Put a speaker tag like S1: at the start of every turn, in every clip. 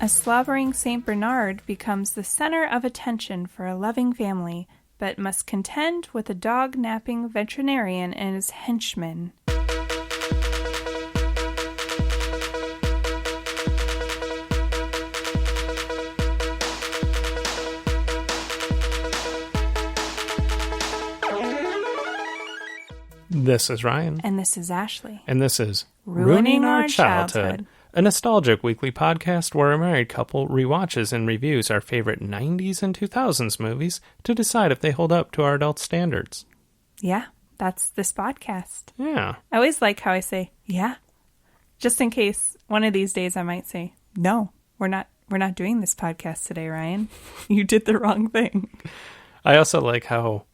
S1: A slobbering St. Bernard becomes the center of attention for a loving family, but must contend with a dog-napping veterinarian and his henchmen.
S2: This is Ryan.
S1: And this is Ashley.
S2: And this is
S1: Ruining Our Childhood,
S2: a nostalgic weekly podcast where a married couple rewatches and reviews our favorite 90s and 2000s movies to decide if they hold up to our adult standards.
S1: Yeah, that's this podcast.
S2: Yeah.
S1: I always like how I say, yeah, just in case one of these days I might say, no, we're not doing this podcast today, Ryan. You did the wrong thing.
S2: I also like how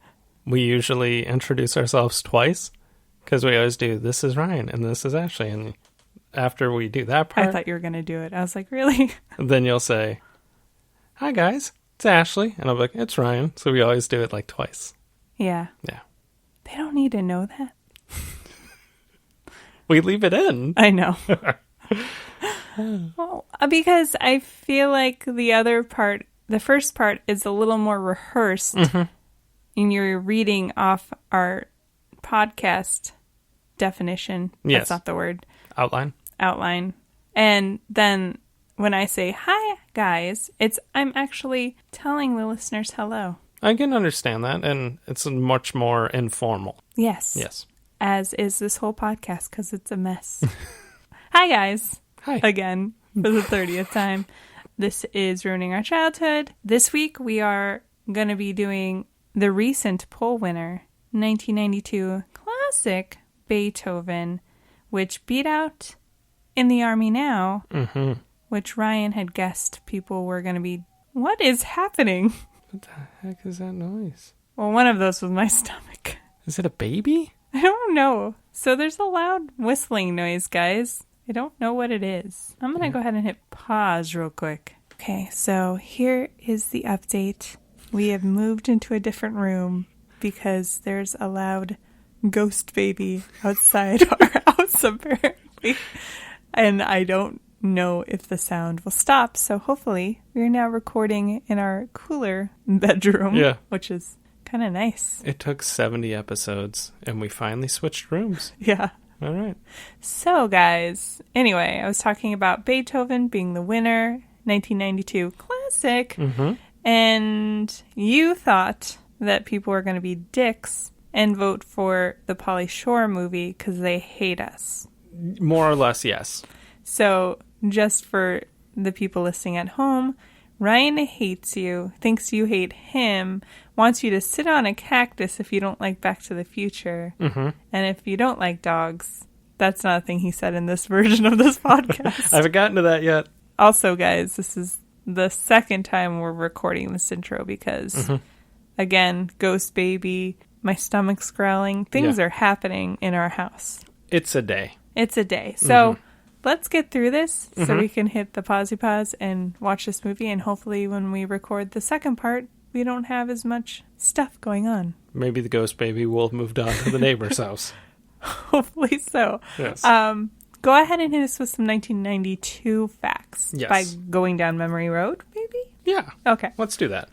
S2: we usually introduce ourselves twice, because we always do, this is Ryan, and this is Ashley, and after we do that part...
S1: I thought you were going to do it. I was like, really?
S2: Then you'll say, hi guys, it's Ashley, and I'll be like, it's Ryan, so we always do it like twice.
S1: Yeah.
S2: Yeah.
S1: They don't need to know that.
S2: We leave it in.
S1: I know. Well, because I feel like the first part is a little more rehearsed, and you're reading off our podcast definition.
S2: Yes.
S1: That's not the word.
S2: Outline.
S1: And then when I say, hi, guys, I'm actually telling the listeners hello.
S2: I can understand that, and it's much more informal.
S1: Yes.
S2: Yes.
S1: As is this whole podcast, because it's a mess. Hi, guys.
S2: Hi.
S1: Again, for the 30th time. This is Ruining Our Childhood. This week, we are going to be doing the recent poll winner, 1992 classic Beethoven, which beat out In the Army Now, which Ryan had guessed people were going to be, what is happening?
S2: What the heck is that noise?
S1: Well, one of those was my stomach.
S2: Is it a baby?
S1: I don't know. So there's a loud whistling noise, guys. I don't know what it is. I'm going to go ahead and hit pause real quick. Okay, so here is the update. We have moved into a different room because there's a loud ghost baby outside our house, apparently. And I don't know if the sound will stop. So hopefully we're now recording in our cooler bedroom, which is kind of nice.
S2: It took 70 episodes, and we finally switched rooms.
S1: Yeah.
S2: All right.
S1: So, guys, anyway, I was talking about Beethoven being the winner, 1992 classic, and you thought that people were going to be dicks and vote for the Pauly Shore movie because they hate us.
S2: More or less, yes.
S1: So, just for the people listening at home, Ryan hates you, thinks you hate him, wants you to sit on a cactus if you don't like Back to the Future. And if you don't like dogs, that's not a thing he said in this version of this podcast.
S2: I haven't gotten to that yet.
S1: Also, guys, this is the second time we're recording this intro because, again, ghost baby, my stomach's growling. Things are happening in our house.
S2: It's a day.
S1: It's a day. So let's get through this so we can hit the pause and watch this movie. And hopefully when we record the second part, we don't have as much stuff going on.
S2: Maybe the ghost baby will have moved on to the neighbor's house.
S1: Hopefully so.
S2: Yes.
S1: Go ahead and hit us with some 1992 facts by going down memory road, maybe?
S2: Yeah.
S1: Okay.
S2: Let's do that.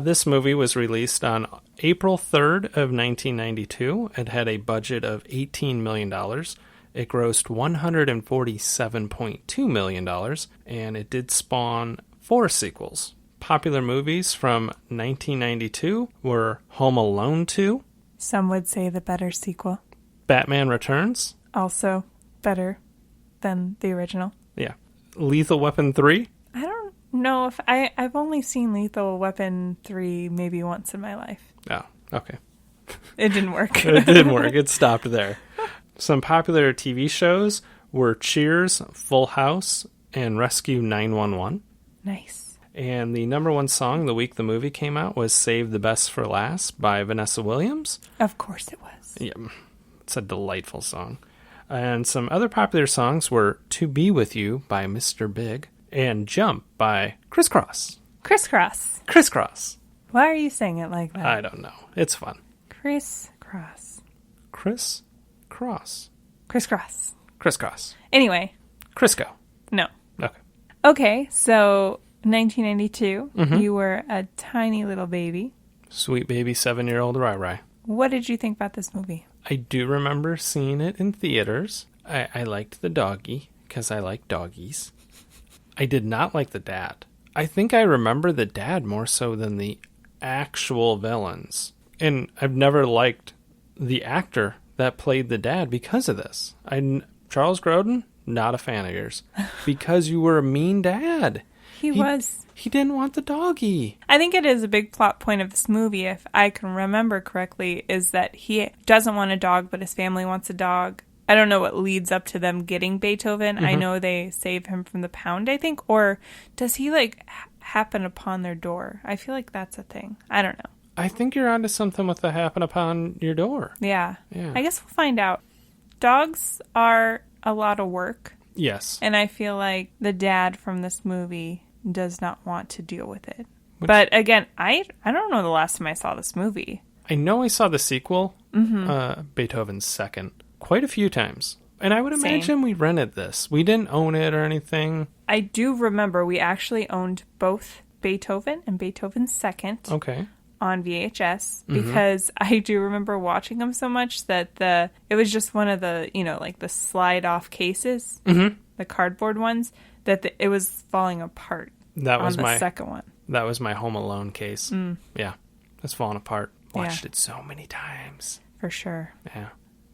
S2: This movie was released on April 3rd of 1992. It had a budget of $18 million. It grossed $147.2 million, and it did spawn 4 sequels. Popular movies from 1992 were Home Alone 2.
S1: Some would say the better sequel.
S2: Batman Returns.
S1: Also better than the original.
S2: Yeah. Lethal Weapon 3.
S1: I don't know if I've only seen Lethal Weapon 3 maybe once in my life.
S2: Oh, okay.
S1: It didn't work.
S2: It didn't work. It stopped there. Some popular TV shows were Cheers, Full House, and Rescue 911.
S1: Nice.
S2: And the number one song the week the movie came out was Save the Best for Last by Vanessa Williams.
S1: Of course it was.
S2: Yeah, it's a delightful song. And some other popular songs were To Be With You by Mr. Big and Jump by Criss Cross.
S1: Criss Cross.
S2: Criss Cross.
S1: Why are you saying it like that?
S2: I don't know. It's fun.
S1: Criss Cross.
S2: Criss Cross.
S1: Criss Cross.
S2: Criss Cross.
S1: Anyway.
S2: Crisco.
S1: No.
S2: Okay.
S1: Okay, so 1992, you were a tiny little baby.
S2: Sweet baby 7-year-old Rai.
S1: What did you think about this movie?
S2: I do remember seeing it in theaters. I liked the doggy because I like doggies. I did not like the dad. I think I remember the dad more so than the actual villains. And I've never liked the actor that played the dad because of this. Charles Grodin, not a fan of yours. Because you were a mean dad.
S1: He was.
S2: He didn't want the doggy.
S1: I think it is a big plot point of this movie, if I can remember correctly, is that he doesn't want a dog, but his family wants a dog. I don't know what leads up to them getting Beethoven. I know they save him from the pound, I think. Or does he, happen upon their door? I feel like that's a thing. I don't know.
S2: I think you're onto something with the happen upon your door.
S1: Yeah. I guess we'll find out. Dogs are a lot of work.
S2: Yes.
S1: And I feel like the dad from this movie does not want to deal with it. But again, I don't know the last time I saw this movie.
S2: I know I saw the sequel, Beethoven's Second, quite a few times. And I would imagine we rented this. We didn't own it or anything.
S1: I do remember we actually owned both Beethoven and Beethoven's Second on VHS because I do remember watching them so much that it was just one of the, the slide off cases, the cardboard ones, that it was falling apart.
S2: That was
S1: the second one.
S2: That was my Home Alone case. Yeah, it's falling apart. Watched it so many times.
S1: For sure.
S2: Yeah.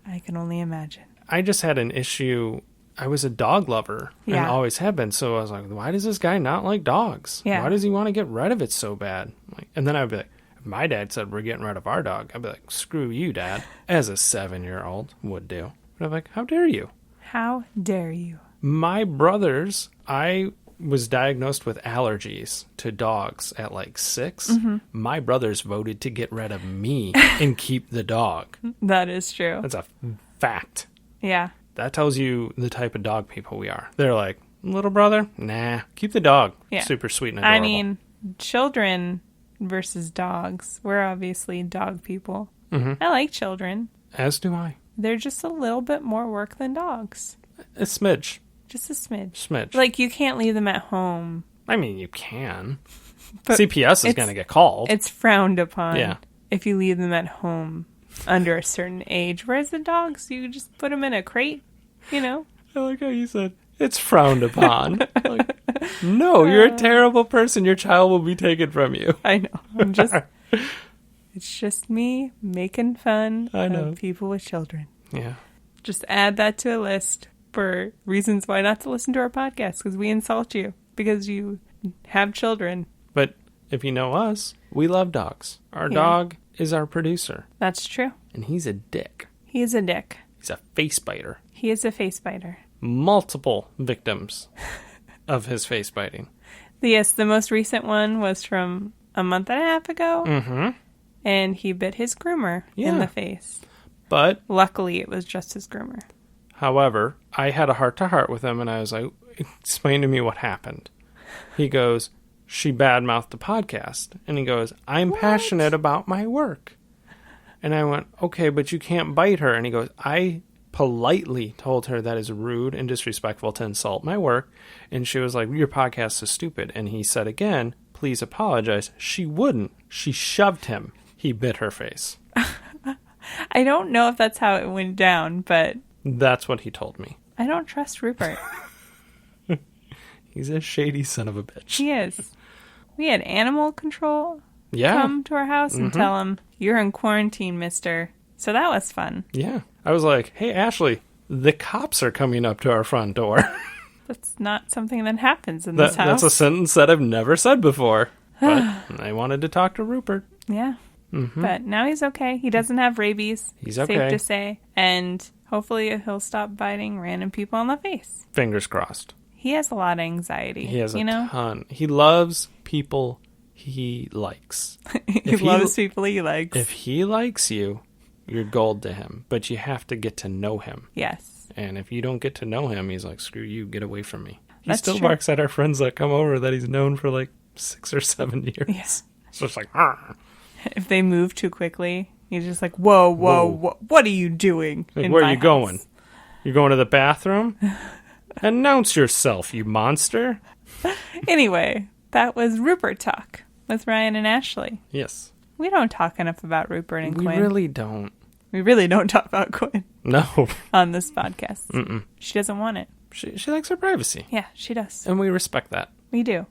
S1: I can only imagine.
S2: I just had an issue. I was a dog lover and always have been. So I was like, why does this guy not like dogs?
S1: Yeah.
S2: Why does he want to get rid of it so bad? And then I'd be like, if my dad said we're getting rid of our dog, I'd be like, screw you, Dad. As a 7-year-old would do. But I'm like, how dare you?
S1: How dare you?
S2: My brothers, I was diagnosed with allergies to dogs at 6. My brothers voted to get rid of me and keep the dog.
S1: That is true.
S2: That's a fact.
S1: Yeah.
S2: That tells you the type of dog people we are. They're like, little brother, nah, keep the dog.
S1: Yeah.
S2: Super sweet and adorable.
S1: I mean, children versus dogs. We're obviously dog people. I like children.
S2: As do I.
S1: They're just a little bit more work than dogs.
S2: A smidge.
S1: Just a smidge.
S2: Smidge.
S1: You can't leave them at home.
S2: I mean, you can.
S1: But
S2: CPS is going to get called.
S1: It's frowned upon if you leave them at home under a certain age. Whereas the dogs, you just put them in a crate,
S2: I like how you said, it's frowned upon. No, you're a terrible person. Your child will be taken from you.
S1: I know. It's just me making fun of people with children.
S2: Yeah.
S1: Just add that to a list for reasons why not to listen to our podcast, because we insult you because you have children.
S2: But if you know us, we love dogs. Our dog is our producer.
S1: That's true.
S2: And he's a dick.
S1: He is a dick.
S2: He's a face biter.
S1: He is a face biter.
S2: Multiple victims of his face biting.
S1: Yes, the most recent one was from a month and a half ago. And he bit his groomer in the face.
S2: But
S1: luckily, it was just his groomer.
S2: However, I had a heart-to-heart with him, and I was like, explain to me what happened. He goes, she badmouthed the podcast. And he goes, I'm passionate about my work. And I went, okay, but you can't bite her. And he goes, I politely told her that is rude and disrespectful to insult my work. And she was like, your podcast is stupid. And he said again, please apologize. She wouldn't. She shoved him. He bit her face.
S1: I don't know if that's how it went down, but...
S2: That's what he told me.
S1: I don't trust Rupert.
S2: He's a shady son of a bitch.
S1: He is. We had animal control come to our house and tell him, you're in quarantine, mister. So that was fun.
S2: Yeah. I was like, hey, Ashley, the cops are coming up to our front door.
S1: That's not something that happens in this house.
S2: That's a sentence that I've never said before. But I wanted to talk to Rupert.
S1: Yeah. But now he's okay. He doesn't have rabies.
S2: He's okay.
S1: Safe to say. And hopefully he'll stop biting random people on the face.
S2: Fingers crossed.
S1: He has a lot of anxiety.
S2: He has a ton. He loves people he likes.
S1: He loves people he likes.
S2: If he likes you, you're gold to him. But you have to get to know him.
S1: Yes.
S2: And if you don't get to know him, he's like, screw you, get away from me. He
S1: That's
S2: still
S1: true.
S2: barks at our friends that come over that he's known for 6 or 7 years.
S1: Yeah.
S2: So it's like, Arr.
S1: If they move too quickly, he's just like, whoa, what are you doing?
S2: Where are you going? You're going to the bathroom? Announce yourself, you monster.
S1: Anyway, that was Rupert Talk with Ryan and Ashley.
S2: Yes.
S1: We don't talk enough about Rupert and Quinn.
S2: We really don't.
S1: We really don't talk about Quinn.
S2: No.
S1: On this podcast.
S2: Mm-mm.
S1: She doesn't want it.
S2: She likes her privacy.
S1: Yeah, she does.
S2: And we respect that.
S1: We do.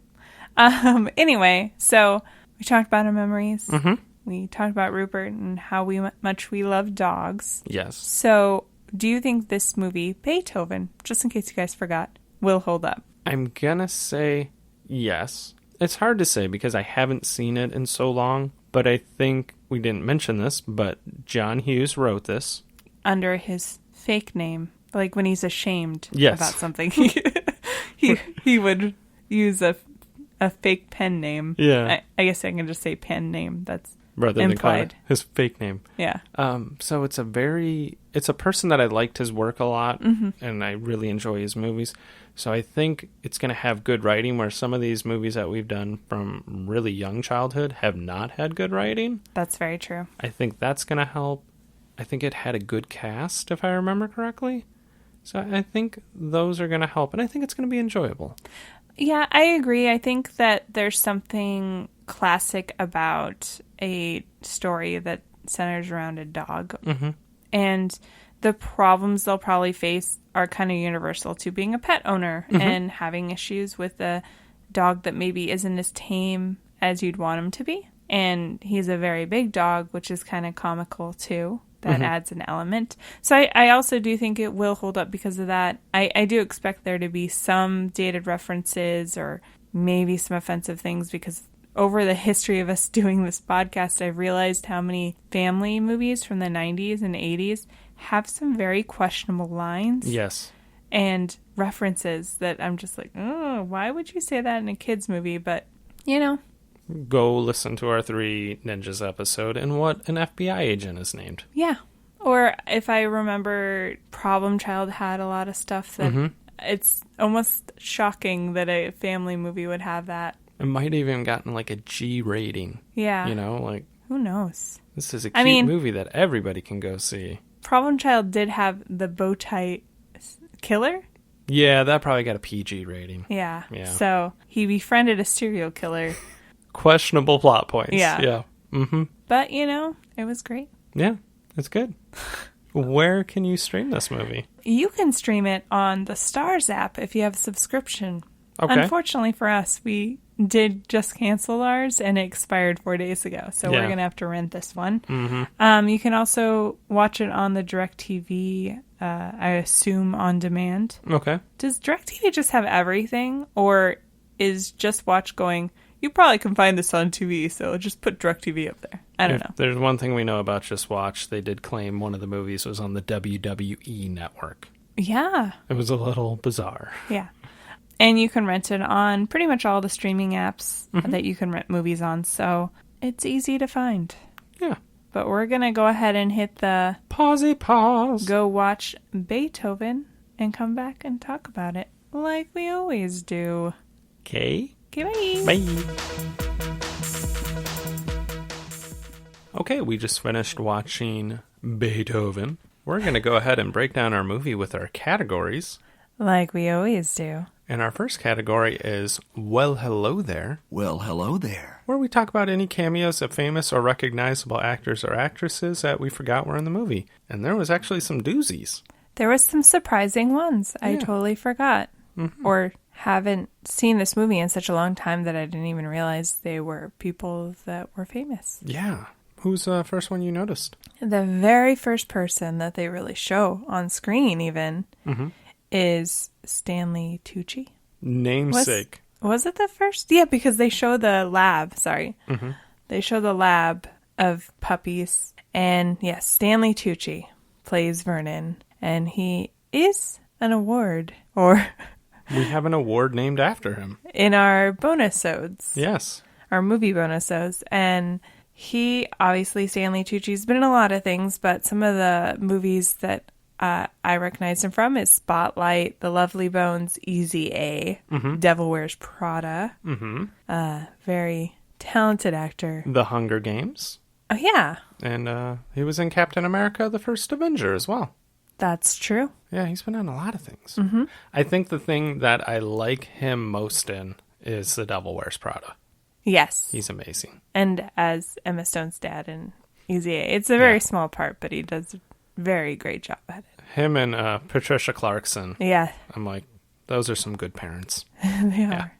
S1: Anyway, so we talked about our memories.
S2: Mm-hmm.
S1: We talked about Rupert and how much we love dogs.
S2: Yes.
S1: So, do you think this movie, Beethoven, just in case you guys forgot, will hold up?
S2: I'm gonna say yes. It's hard to say because I haven't seen it in so long, but I think we didn't mention this, but John Hughes wrote this.
S1: Under his fake name. Like when he's ashamed
S2: Yes.
S1: about something. He would use a fake pen name.
S2: Yeah.
S1: I guess I can just say pen name. That's
S2: rather
S1: implied.
S2: than call it his fake name.
S1: Yeah.
S2: So it's a person that I liked his work a lot,
S1: Mm-hmm.
S2: and I really enjoy his movies. So I think it's going to have good writing, where some of these movies that we've done from really young childhood have not had good writing.
S1: That's very true.
S2: I think that's going to help. I think it had a good cast, if I remember correctly. So I think those are going to help, and I think it's going to be enjoyable.
S1: Yeah, I agree. I think that there's something classic about a story that centers around a dog.
S2: Mm-hmm.
S1: And the problems they'll probably face are kind of universal to being a pet owner and having issues with a dog that maybe isn't as tame as you'd want him to be. And he's a very big dog, which is kind of comical too. That adds an element. So I also do think it will hold up because of that. I do expect there to be some dated references or maybe some offensive things because over the history of us doing this podcast, I've realized how many family movies from the 90s and 80s have some very questionable lines.
S2: Yes.
S1: And references that I'm just like, oh, why would you say that in a kid's movie? But, you know.
S2: Go listen to our 3 Ninjas episode and what an FBI agent is named.
S1: Yeah. Or if I remember, Problem Child had a lot of stuff that it's almost shocking that a family movie would have that.
S2: It might have even gotten like a G rating.
S1: Yeah.
S2: You know, like.
S1: Who knows?
S2: This is a cute movie that everybody can go see.
S1: Problem Child did have the bow tie killer.
S2: Yeah, that probably got a PG rating.
S1: Yeah.
S2: Yeah.
S1: So he befriended a serial killer.
S2: Questionable plot points.
S1: Yeah.
S2: Yeah. Mm-hmm.
S1: But, you know, it was great.
S2: Yeah, it's good. Where can you stream this movie?
S1: You can stream it on the Stars app if you have a subscription.
S2: Okay.
S1: Unfortunately for us, we did just cancel ours and it expired 4 days ago. So we're going to have to rent this one.
S2: Mm-hmm.
S1: You can also watch it on the DirecTV, I assume, on demand.
S2: Okay.
S1: Does DirecTV just have everything? Or is Just Watch going, you probably can find this on TV, so just put DirecTV up there. I don't know.
S2: There's one thing we know about Just Watch. They did claim one of the movies was on the WWE network.
S1: Yeah.
S2: It was a little bizarre.
S1: Yeah. And you can rent it on pretty much all the streaming apps that you can rent movies on, so it's easy to find.
S2: Yeah.
S1: But we're going to go ahead and hit the
S2: pause.
S1: Go watch Beethoven and come back and talk about it like we always do.
S2: Okay.
S1: Okay, bye.
S2: Bye. Okay, we just finished watching Beethoven. We're going to go ahead and break down our movie with our categories.
S1: Like we always do.
S2: And our first category is Well, Hello There.
S3: Well, hello there.
S2: Where we talk about any cameos of famous or recognizable actors or actresses that we forgot were in the movie. And there was actually some doozies.
S1: There was some surprising ones. I totally forgot. Or haven't seen this movie in such a long time that I didn't even realize they were people that were famous.
S2: Yeah. Who's the first one you noticed?
S1: The very first person that they really show on screen even is Stanley Tucci.
S2: Namesake.
S1: Was it the first? Yeah, because they show the lab. Sorry. They show the lab of puppies. And yes, Stanley Tucci plays Vernon. And he is an award. Or
S2: We have an award named after him.
S1: in our bonus-odes.
S2: Yes.
S1: Our movie bonus-odes. And he, obviously, Stanley Tucci's been in a lot of things, but some of the movies that I recognize him from is Spotlight, The Lovely Bones, Easy A, Devil Wears Prada. Very talented actor.
S2: The Hunger Games.
S1: Oh, yeah,
S2: And he was in Captain America, the First Avenger as well.
S1: that's true.
S2: Yeah, he's been in a lot of things.
S1: Mm-hmm.
S2: I think the thing that I like him most in is The Devil Wears Prada.
S1: Yes.
S2: He's amazing.
S1: And as Emma Stone's dad in Easy A. It's a very small part, but he does a very great job at it.
S2: Him and Patricia Clarkson.
S1: Yeah.
S2: I'm like, those are some good parents.
S1: They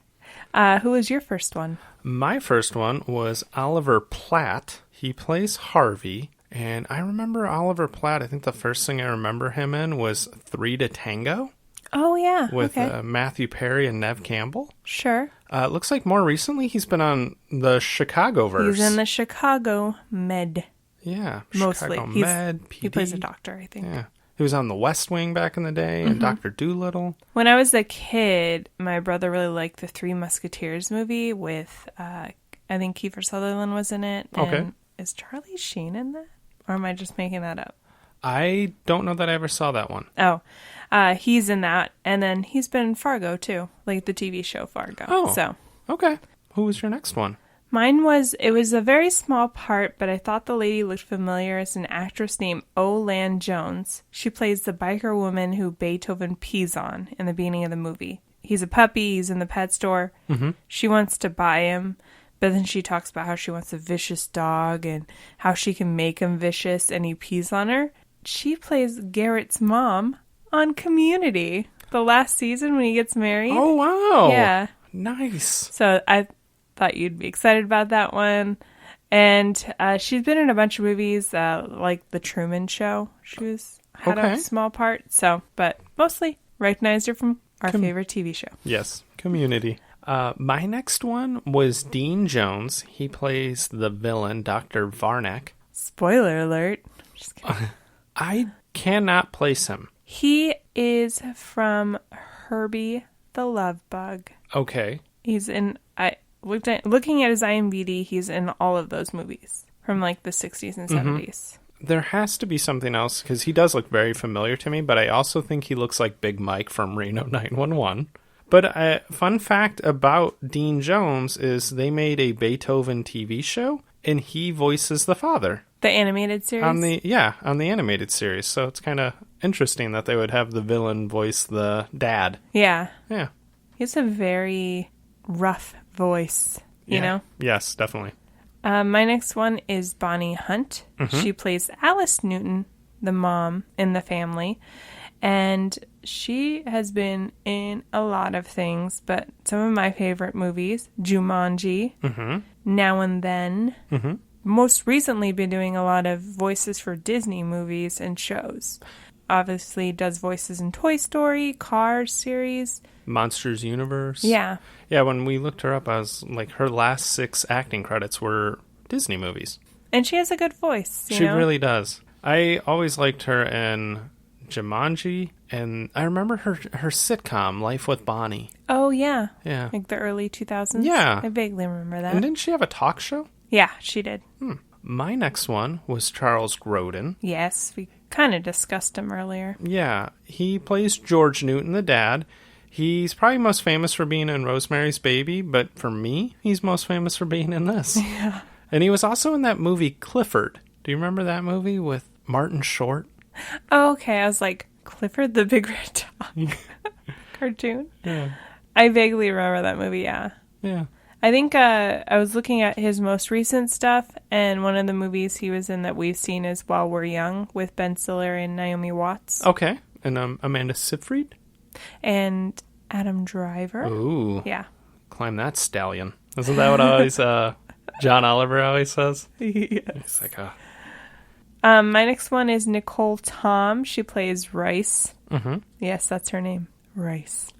S1: are. Who was your first one?
S2: My first one was Oliver Platt. He plays Harvey. And I remember Oliver Platt, I think the first thing I remember him in was 3 to Tango.
S1: Oh, yeah.
S2: With
S1: okay.
S2: Matthew Perry and Nev Campbell.
S1: Sure.
S2: It looks like more recently he's been on the Chicagoverse.
S1: He's in the Chicago Med.
S2: Yeah.
S1: Mostly.
S2: Chicago Med, PD.
S1: He plays a doctor, I think.
S2: Yeah. He was on The West Wing back in the day and Dr. Dolittle.
S1: When I was a kid, my brother really liked the Three Musketeers movie with, I think Kiefer Sutherland was in it. And
S2: okay.
S1: Is Charlie Sheen in that? Or am I just making that up?
S2: I don't know that I ever saw that one.
S1: Oh, he's in that. And then he's been in Fargo, too. Like the TV show Fargo.
S2: Oh,
S1: so
S2: okay. Who was your next one?
S1: Mine was, it was a very small part, but I thought the lady looked familiar as an actress named Olan Jones. She plays the biker woman who Beethoven pees on in the beginning of the movie. He's a puppy, he's in the pet store. Mm-hmm. She wants to buy him, but then she talks about how she wants a vicious dog and how she can make him vicious, and he pees on her. She plays Garrett's mom on Community, the last season when he gets married.
S2: Oh, wow.
S1: Yeah.
S2: Nice.
S1: So I thought you'd be excited about that one. And she's been in a bunch of movies, like The Truman Show. She had a small part. So, but mostly recognized her from our favorite TV show.
S2: Yes, Community. My next one was Dean Jones. He plays the villain, Dr. Varnack.
S1: Spoiler alert. Just kidding.
S2: I cannot place him.
S1: He is from Herbie the Love Bug.
S2: Okay.
S1: He's in, looking at his IMDb, he's in all of those movies from like the 60s and 70s.
S2: There has to be something else, because he does look very familiar to me, but I also think he looks like Big Mike from Reno 911. But a fun fact about Dean Jones is they made a Beethoven TV show, and he voices the father.
S1: The animated series?
S2: On the animated series. So it's kind of interesting that they would have the villain voice the dad.
S1: Yeah.
S2: Yeah.
S1: He has a very rough voice, you know?
S2: Yes, definitely.
S1: My next one is Bonnie Hunt. Mm-hmm. She plays Alice Newton, the mom in the family. And she has been in a lot of things, but some of my favorite movies, Jumanji, Now and Then. Mm-hmm. Most recently been doing a lot of voices for Disney movies and shows. Obviously does voices in Toy Story, Cars series.
S2: Monsters Universe.
S1: Yeah.
S2: Yeah, when we looked her up, I was like, her last 6 acting credits were Disney movies.
S1: And she has a good voice.
S2: She really does. I always liked her in Jumanji, and I remember her sitcom, Life with Bonnie.
S1: Oh, yeah.
S2: Yeah.
S1: Like the early 2000s?
S2: Yeah.
S1: I vaguely remember that.
S2: And didn't she have a talk show?
S1: Yeah, she did.
S2: My next one was Charles Grodin.
S1: Yes, we kind of discussed him earlier.
S2: Yeah, he plays George Newton, the dad. He's probably most famous for being in Rosemary's Baby, but for me, he's most famous for being in this.
S1: Yeah.
S2: And he was also in that movie Clifford. Do you remember that movie with Martin Short?
S1: Oh, okay. I was like, Clifford the Big Red Dog cartoon?
S2: Yeah.
S1: I vaguely remember that movie, yeah.
S2: Yeah.
S1: I think I was looking at his most recent stuff, and one of the movies he was in that we've seen is While We're Young with Ben Stiller and Naomi Watts.
S2: Okay. And Amanda Seyfried?
S1: And Adam Driver.
S2: Ooh.
S1: Yeah.
S2: Climb that stallion. Isn't that what always John Oliver always says?
S1: Yes.
S2: It's like,
S1: my next one is Nicole Tom. She plays Rice. Mm-hmm. Yes, that's her name. Rice.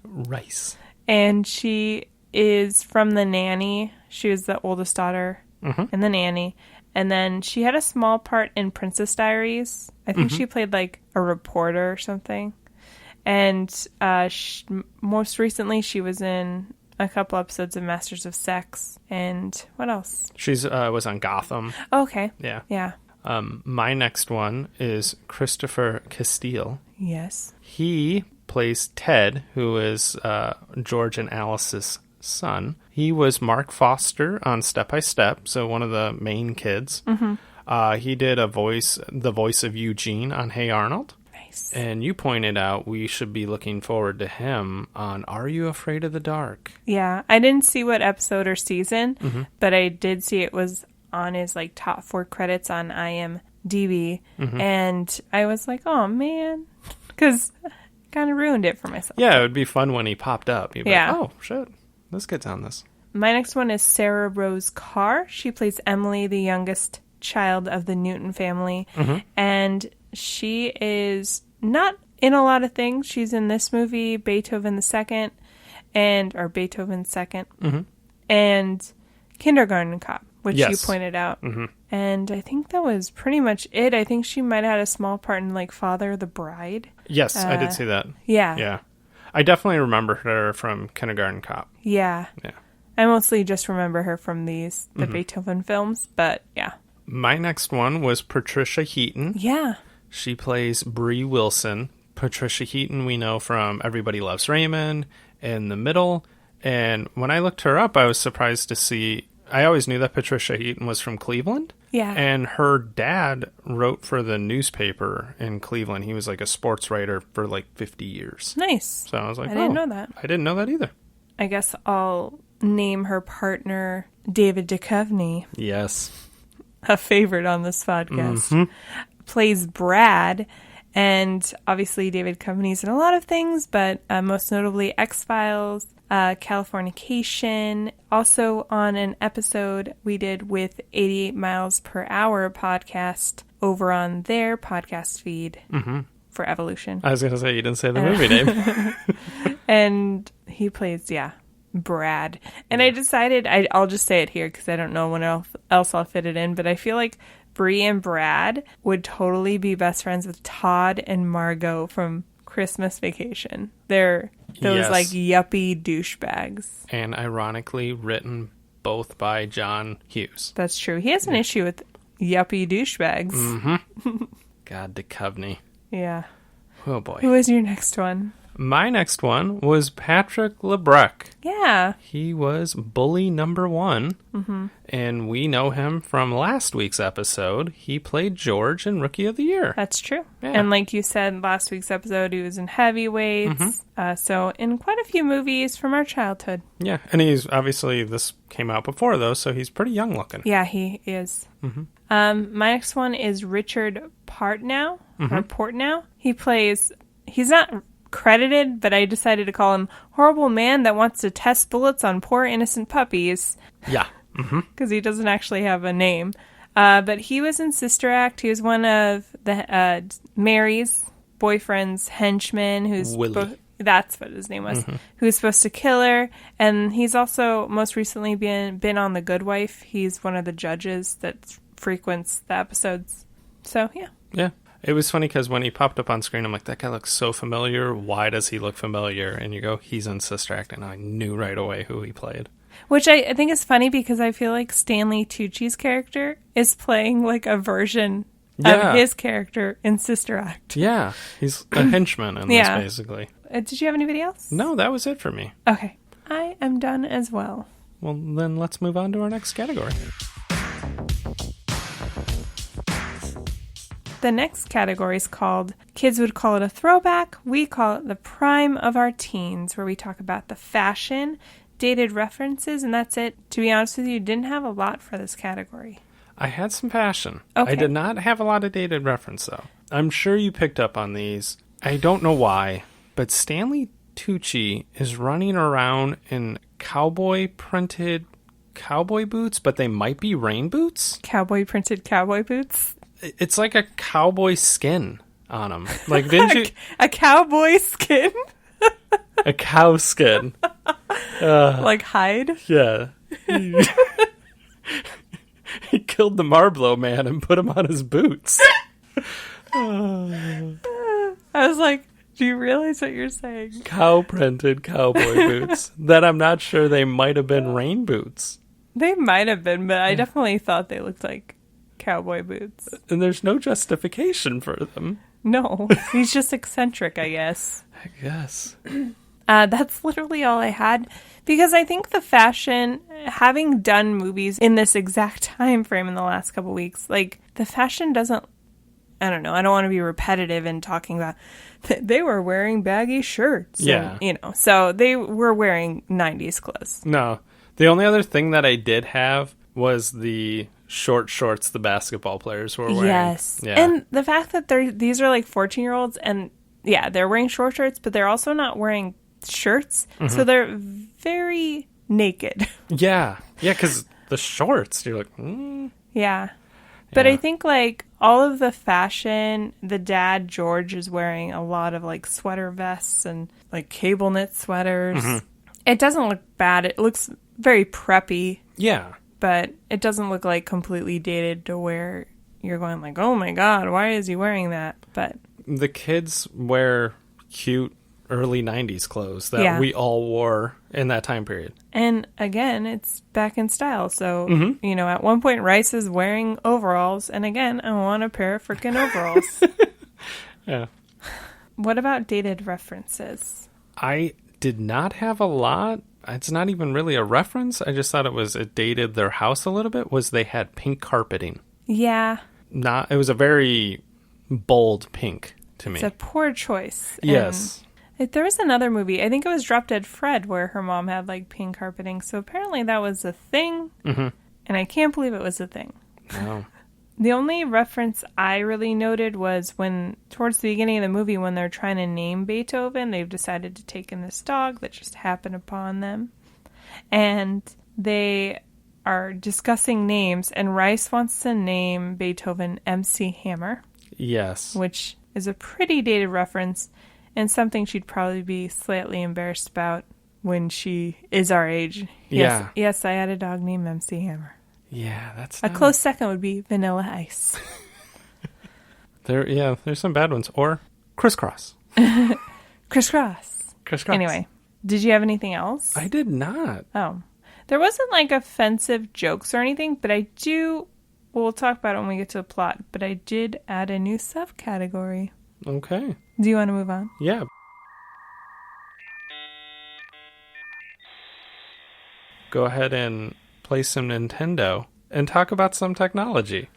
S1: And she is from The Nanny. She was the oldest daughter in The Nanny. And then she had a small part in Princess Diaries. I think she played like a reporter or something. And most recently she was in a couple episodes of Masters of Sex. And what else?
S2: She's was on Gotham.
S1: Oh, okay.
S2: Yeah.
S1: Yeah.
S2: My next one is Christopher Castile.
S1: Yes.
S2: He plays Ted, who is George and Alice's son. He was Mark Foster on Step by Step, so one of the main kids. Mm-hmm. He did the voice of Eugene on Hey Arnold.
S1: Nice. Nice.
S2: And you pointed out we should be looking forward to him on Are You Afraid of the Dark?
S1: Yeah, I didn't see what episode or season,
S2: Mm-hmm.
S1: but I did see it was on his like top 4 credits on IMDb,
S2: Mm-hmm.
S1: and I was like, oh man, because kind of ruined it for myself.
S2: Yeah, it would be fun when he popped up. You'd be
S1: Yeah.
S2: like, oh, shit, this kid's on this.
S1: My next one is Sarah Rose Carr. She plays Emily, the youngest child of the Newton family, and she is not in a lot of things. She's in this movie, Beethoven the Second, or Beethoven Second, and Kindergarten Cop, which you
S2: Yes.
S1: pointed out. And I think that was pretty much it. I think she might have had a small part in like Father of the Bride.
S2: Yes, I did see that.
S1: Yeah.
S2: Yeah. I definitely remember her from Kindergarten Cop.
S1: Yeah.
S2: Yeah.
S1: I mostly just remember her from the Beethoven films, but yeah.
S2: My next one was Patricia Heaton.
S1: Yeah.
S2: She plays Bree Wilson. Patricia Heaton we know from Everybody Loves Raymond and The Middle. And when I looked her up, I was surprised to see... I always knew that Patricia Heaton was from Cleveland.
S1: Yeah.
S2: And her dad wrote for the newspaper in Cleveland. He was like a sports writer for like 50 years.
S1: Nice.
S2: So I was like,
S1: I didn't know that.
S2: I didn't know that either.
S1: I guess I'll name her partner David Duchovny,
S2: Yes.
S1: a favorite on this podcast. Plays Brad, and obviously David Duchovny's in a lot of things, but most notably X-Files, Californication. Also on an episode we did with 88 Miles Per Hour podcast over on their podcast feed for Evolution.
S2: I was going to say, you didn't say the movie name.
S1: And he plays, Brad. And I decided, I'll just say it here because I don't know when else I'll fit it in, but I feel like Bree and Brad would totally be best friends with Todd and Margot from Christmas Vacation. They're those
S2: Yes.
S1: like yuppie douchebags.
S2: And ironically written both by John Hughes.
S1: That's true. He has an issue with yuppie douchebags.
S2: God, Duchovny.
S1: Yeah.
S2: Oh, boy.
S1: Who is your next one?
S2: My next one was Patrick LeBruck.
S1: Yeah.
S2: He was bully number 1. And we know him from last week's episode. He played George in Rookie of the Year.
S1: That's true.
S2: Yeah.
S1: And like you said, last week's episode, he was in Heavyweights. So in quite a few movies from our childhood.
S2: Yeah, and he's obviously, this came out before though, so he's pretty young looking.
S1: Yeah, he is. My next one is Richard Partnow, or Portnow. He's not credited, but I decided to call him Horrible Man That Wants to Test Bullets on Poor Innocent Puppies.
S2: Yeah.
S1: Because he doesn't actually have a name. But he was in Sister Act. He was one of the Mary's boyfriend's henchmen.
S2: Willie.
S1: That's what his name was. Who was supposed to kill her. And he's also most recently been on The Good Wife. He's one of the judges that frequents the episodes. So, yeah.
S2: Yeah. It was funny because when he popped up on screen, I'm like, that guy looks so familiar. Why does he look familiar? And you go, he's in Sister Act. And I knew right away who he played.
S1: Which I think is funny because I feel like Stanley Tucci's character is playing like a version of his character in Sister Act.
S2: Yeah. He's a henchman in this, basically.
S1: Did you have anybody else?
S2: No, that was it for me.
S1: Okay. I am done as well.
S2: Well, then let's move on to our next category.
S1: The next category is called, kids would call it a throwback. We call it the prime of our teens, where we talk about the fashion, dated references, and that's it. To be honest with you, didn't have a lot for this category.
S2: I had some fashion.
S1: Okay.
S2: I did not have a lot of dated reference, though. I'm sure you picked up on these. I don't know why, but Stanley Tucci is running around in cowboy-printed cowboy boots, but they might be rain boots?
S1: Cowboy printed cowboy boots?
S2: It's like a cowboy skin on them. Like, didn't you...
S1: A cowboy skin?
S2: A cow skin.
S1: Like hide?
S2: Yeah. He killed the Marlboro man and put him on his boots.
S1: I was like, do you realize what you're saying?
S2: Cow-printed cowboy boots. That I'm not sure they might have been rain boots.
S1: They might have been, but I definitely thought they looked like cowboy boots.
S2: And there's no justification for them.
S1: No, he's just eccentric, I guess.
S2: I guess.
S1: That's literally all I had, because I think the fashion, having done movies in this exact time frame in the last couple weeks, like, the fashion doesn't I don't know. I don't want to be repetitive in talking about they were wearing baggy shirts.
S2: Yeah.
S1: And, so they were wearing 90s clothes.
S2: No. The only other thing that I did have was the short shorts the basketball players were wearing.
S1: Yes.
S2: Yeah.
S1: And the fact that these are like 14-year-olds and yeah, they're wearing short shirts, but they're also not wearing shirts. So they're very naked.
S2: Yeah. Yeah, because the shorts, you're like,
S1: Yeah. But
S2: Yeah.
S1: I think, like, all of the fashion, the dad, George, is wearing a lot of, like, sweater vests and, like, cable knit sweaters. It doesn't look bad. It looks very preppy,
S2: Yeah.
S1: but it doesn't look, like, completely dated to where you're going, like, oh, my God, why is he wearing that? But
S2: The kids wear cute early 90s clothes that
S1: Yeah.
S2: we all wore in that time period.
S1: And again, it's back in style. So, at one point, Rice is wearing overalls. And again, I want a pair of freaking overalls.
S2: Yeah.
S1: What about dated references?
S2: I did not have a lot. It's not even really a reference. I just thought it dated their house a little bit, was they had pink carpeting.
S1: Yeah,
S2: It was a very bold pink to me.
S1: it's a poor choice.
S2: Yes.
S1: And there was another movie, I think it was Drop Dead Fred, where her mom had like pink carpeting. So apparently that was a thing. And I can't believe it was a thing.
S2: No.
S1: The only reference I really noted was when, towards the beginning of the movie, when they're trying to name Beethoven, they've decided to take in this dog that just happened upon them. And they are discussing names, and Rice wants to name Beethoven MC Hammer,
S2: Yes.
S1: which is a pretty dated reference and something she'd probably be slightly embarrassed about when she is our age.
S2: Yeah.
S1: Yes, I had a dog named MC Hammer.
S2: Yeah, that's
S1: A
S2: not...
S1: close second would be Vanilla Ice.
S2: There's some bad ones. Or Crisscross.
S1: Crisscross.
S2: Crisscross.
S1: Anyway, did you have anything else?
S2: I did not.
S1: Oh. There wasn't like offensive jokes or anything, but we'll talk about it when we get to the plot, but I did add a new subcategory.
S2: Okay.
S1: Do you want to move on?
S2: Yeah. Go ahead and play some Nintendo and talk about some technology.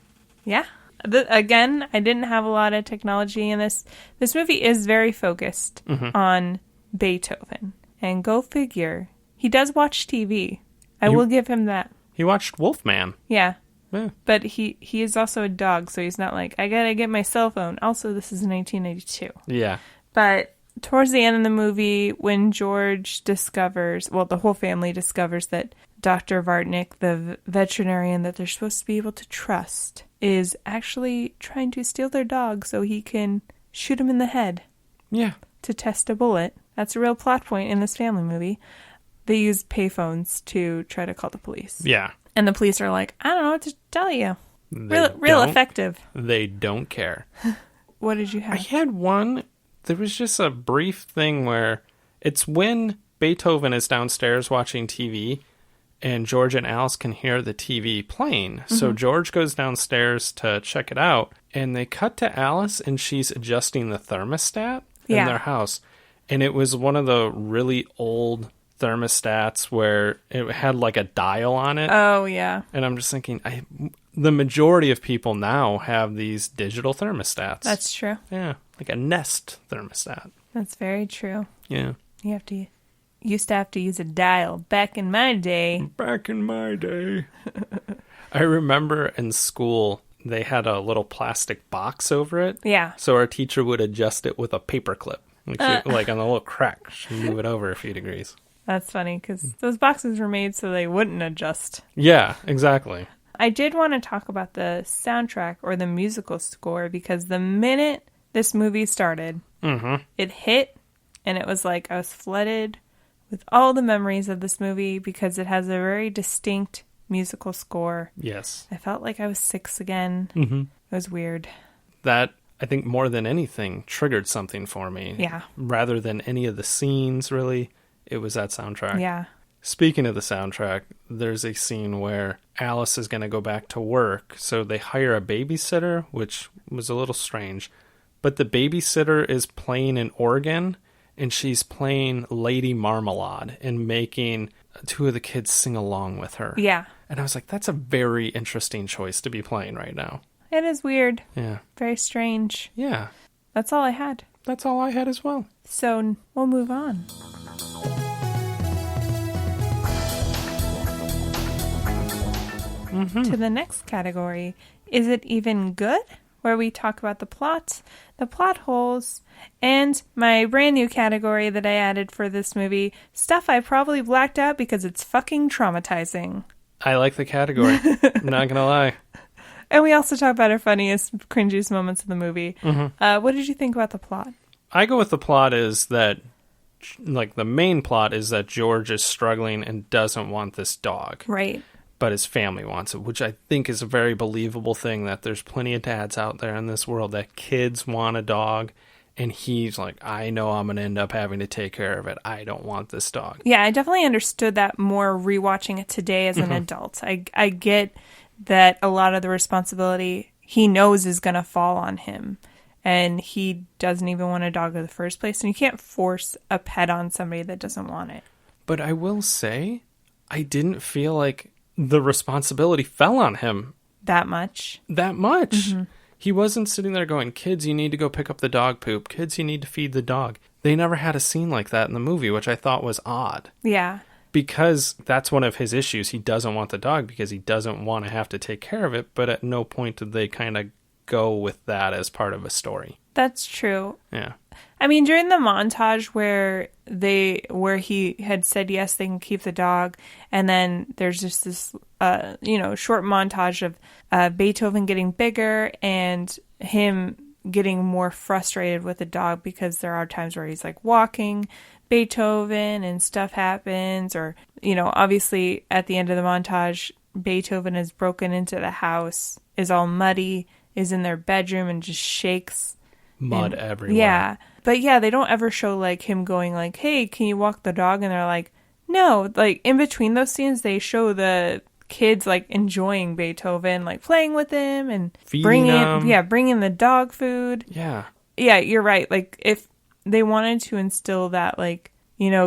S1: Yeah. Again, I didn't have a lot of technology in this. This movie is very focused on Beethoven. And go figure, he does watch TV. I will give him that.
S2: He watched Wolfman.
S1: Yeah.
S2: Yeah.
S1: But he is also a dog, so he's not like, I gotta get my cell phone. Also, this is 1992.
S2: Yeah.
S1: But towards the end of the movie, when George discovers, well, the whole family discovers that Dr. Vartnick, the veterinarian that they're supposed to be able to trust, is actually trying to steal their dog so he can shoot him in the head
S2: Yeah.
S1: to test a bullet. That's a real plot point in this family movie. They use payphones to try to call the police.
S2: Yeah.
S1: And the police are like, I don't know what to tell you.
S2: They
S1: Real
S2: don't-
S1: effective.
S2: They don't care.
S1: What did you
S2: I
S1: have?
S2: had one. There was just a brief thing where it's when Beethoven is downstairs watching TV and George and Alice can hear the TV playing. So George goes downstairs to check it out and they cut to Alice and she's adjusting the thermostat in their house. And it was one of the really old thermostats where it had like a dial on it.
S1: Oh, yeah.
S2: And I'm just thinking, the majority of people now have these digital thermostats.
S1: That's true.
S2: Yeah, like a Nest thermostat.
S1: That's very true.
S2: Yeah.
S1: Used to have to use a dial back in my day.
S2: Back in my day. I remember in school, they had a little plastic box over it.
S1: Yeah.
S2: So our teacher would adjust it with a paper clip. Like on the little crack, she'd move it over a few degrees.
S1: That's funny because those boxes were made so they wouldn't adjust.
S2: Yeah, exactly.
S1: I did want to talk about the soundtrack or the musical score because the minute this movie started, it hit and it was like I was flooded with all the memories of this movie because it has a very distinct musical score.
S2: Yes.
S1: I felt like I was 6 again. It was weird.
S2: That, I think, more than anything, triggered something for me.
S1: Yeah.
S2: Rather than any of the scenes, really, it was that soundtrack.
S1: Yeah.
S2: Speaking of the soundtrack, there's a scene where Alice is going to go back to work, so they hire a babysitter, which was a little strange. But the babysitter is playing an organ, and she's playing Lady Marmalade and making 2 of the kids sing along with her.
S1: Yeah.
S2: And I was like, that's a very interesting choice to be playing right now.
S1: It is weird.
S2: Yeah.
S1: Very strange.
S2: Yeah.
S1: That's all I had.
S2: That's all I had as well.
S1: So we'll move on. To the next category. Is it even good? Where we talk about the plot holes, and my brand new category that I added for this movie, stuff I probably blacked out because it's fucking traumatizing.
S2: I like the category. I'm not gonna lie.
S1: And we also talk about our funniest, cringiest moments of the movie. What did you think about the plot?
S2: I go with the plot is that, like, the main plot is that George is struggling and doesn't want this dog.
S1: Right.
S2: But his family wants it, which I think is a very believable thing, that there's plenty of dads out there in this world that kids want a dog, and he's like, I know I'm going to end up having to take care of it. I don't want this dog.
S1: Yeah, I definitely understood that more rewatching it today as an adult. I get that a lot of the responsibility he knows is going to fall on him, and he doesn't even want a dog in the first place, and you can't force a pet on somebody that doesn't want it.
S2: But I will say, I didn't feel like the responsibility fell on him
S1: that much.
S2: He wasn't sitting there going, kids, you need to go pick up the dog poop. Kids, you need to feed the dog. They never had a scene like that in the movie, which I thought was odd.
S1: Yeah.
S2: Because that's one of his issues. He doesn't want the dog because he doesn't want to have to take care of it. But at no point did they kind of go with that as part of a story.
S1: That's true.
S2: Yeah.
S1: I mean, during the montage where he had said yes, they can keep the dog, and then there's just this short montage of Beethoven getting bigger and him getting more frustrated with the dog, because there are times where he's like walking Beethoven and stuff happens, or obviously at the end of the montage Beethoven has broken into the house, is all muddy, is in their bedroom and just shakes.
S2: Mud everywhere.
S1: Yeah. But yeah, they don't ever show like him going like, hey, can you walk the dog? And they're like, no. Like in between those scenes, they show the kids like enjoying Beethoven, like playing with him and bringing the dog food.
S2: Yeah.
S1: Yeah, you're right. Like if they wanted to instill that, like,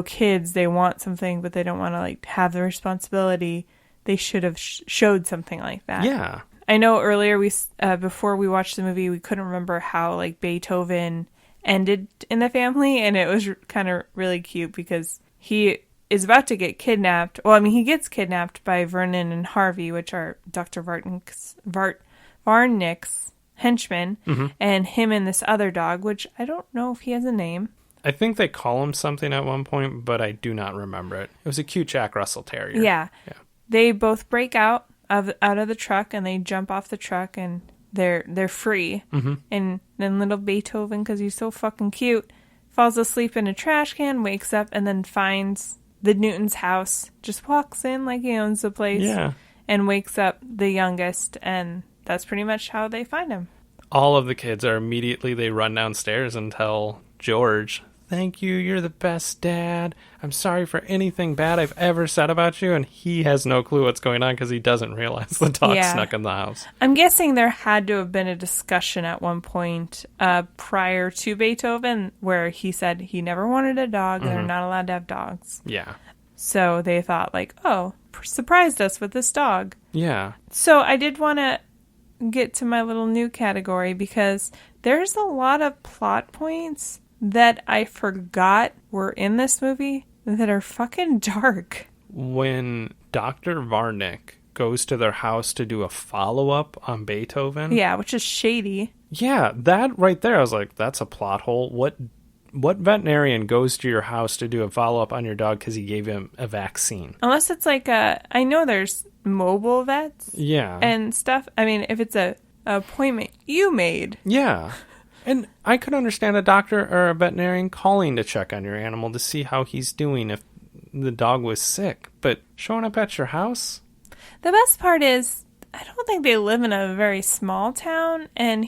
S1: kids, they want something, but they don't want to like have the responsibility, they should have showed something like that.
S2: Yeah.
S1: I know earlier before we watched the movie, we couldn't remember how like Beethoven ended in the family, and it was kind of really cute because he is about to get kidnapped. Well, I mean, he gets kidnapped by Vernon and Harvey, which are Dr. Varnick's henchmen, and him and this other dog, which I don't know if he has a name.
S2: I think they call him something at one point, but I do not remember it. It was a cute Jack Russell Terrier.
S1: Yeah. They both break out of the truck, and they jump off the truck, and they're free. And then little Beethoven, because he's so fucking cute, falls asleep in a trash can, wakes up, and then finds the Newton's house, just walks in like he owns the place, and wakes up the youngest, and that's pretty much how they find him.
S2: All of the kids they run downstairs and tell George, thank you, you're the best dad. I'm sorry for anything bad I've ever said about you. And he has no clue what's going on because he doesn't realize the dog snuck in the house.
S1: I'm guessing there had to have been a discussion at one point prior to Beethoven where he said he never wanted a dog and they're not allowed to have dogs.
S2: Yeah.
S1: So they thought like, oh, surprised us with this dog.
S2: Yeah.
S1: So I did want to get to my little new category because there's a lot of plot points that I forgot were in this movie that are fucking dark.
S2: When Dr. Varnick goes to their house to do a follow-up on Beethoven.
S1: Yeah, which is shady.
S2: Yeah, that right there, I was like, that's a plot hole. What veterinarian goes to your house to do a follow-up on your dog because he gave him a vaccine? Unless
S1: it's like I know there's mobile vets.
S2: Yeah.
S1: And stuff. I mean, if it's a appointment you made.
S2: Yeah. And I could understand a doctor or a veterinarian calling to check on your animal to see how he's doing if the dog was sick. But showing up at your house?
S1: The best part is, I don't think they live in a very small town. And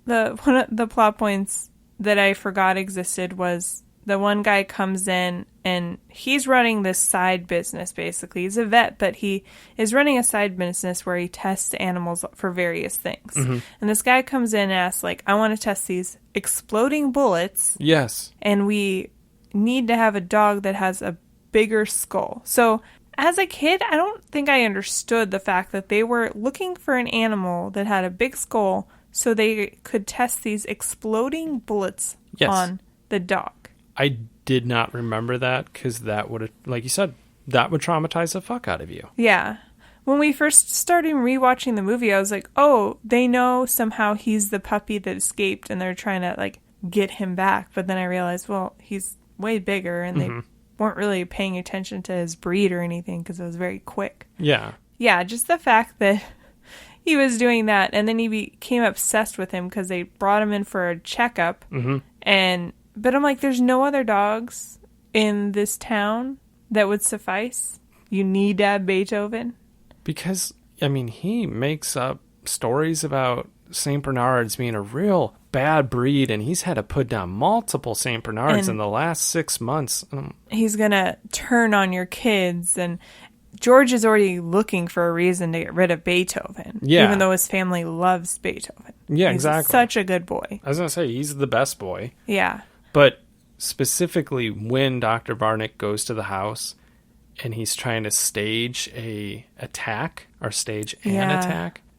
S1: one of the plot points that I forgot existed was the one guy comes in and he's running this side business, basically. He's a vet, but he is running a side business where he tests animals for various things. And this guy comes in and asks, like, I want to test these exploding bullets.
S2: Yes.
S1: And we need to have a dog that has a bigger skull. So as a kid, I don't think I understood the fact that they were looking for an animal that had a big skull so they could test these exploding bullets on the dog.
S2: I did not remember that because that would have, like you said, that would traumatize the fuck out of you.
S1: Yeah. When we first started rewatching the movie, I was like, oh, they know somehow he's the puppy that escaped and they're trying to, like, get him back. But then I realized, well, he's way bigger and they weren't really paying attention to his breed or anything because it was very quick.
S2: Yeah.
S1: Yeah, just the fact that he was doing that and then he became obsessed with him because they brought him in for a checkup. But I'm like, there's no other dogs in this town that would suffice. You need to have Beethoven.
S2: Because, I mean, he makes up stories about St. Bernards being a real bad breed, and he's had to put down multiple St. Bernards in the last 6 months.
S1: He's going to turn on your kids, and George is already looking for a reason to get rid of Beethoven, even though his family loves Beethoven.
S2: Yeah,
S1: he's
S2: exactly.
S1: Such a good boy.
S2: I was going to say, he's the best boy.
S1: Yeah.
S2: But specifically when Dr. Barnick goes to the house and he's trying to stage an attack,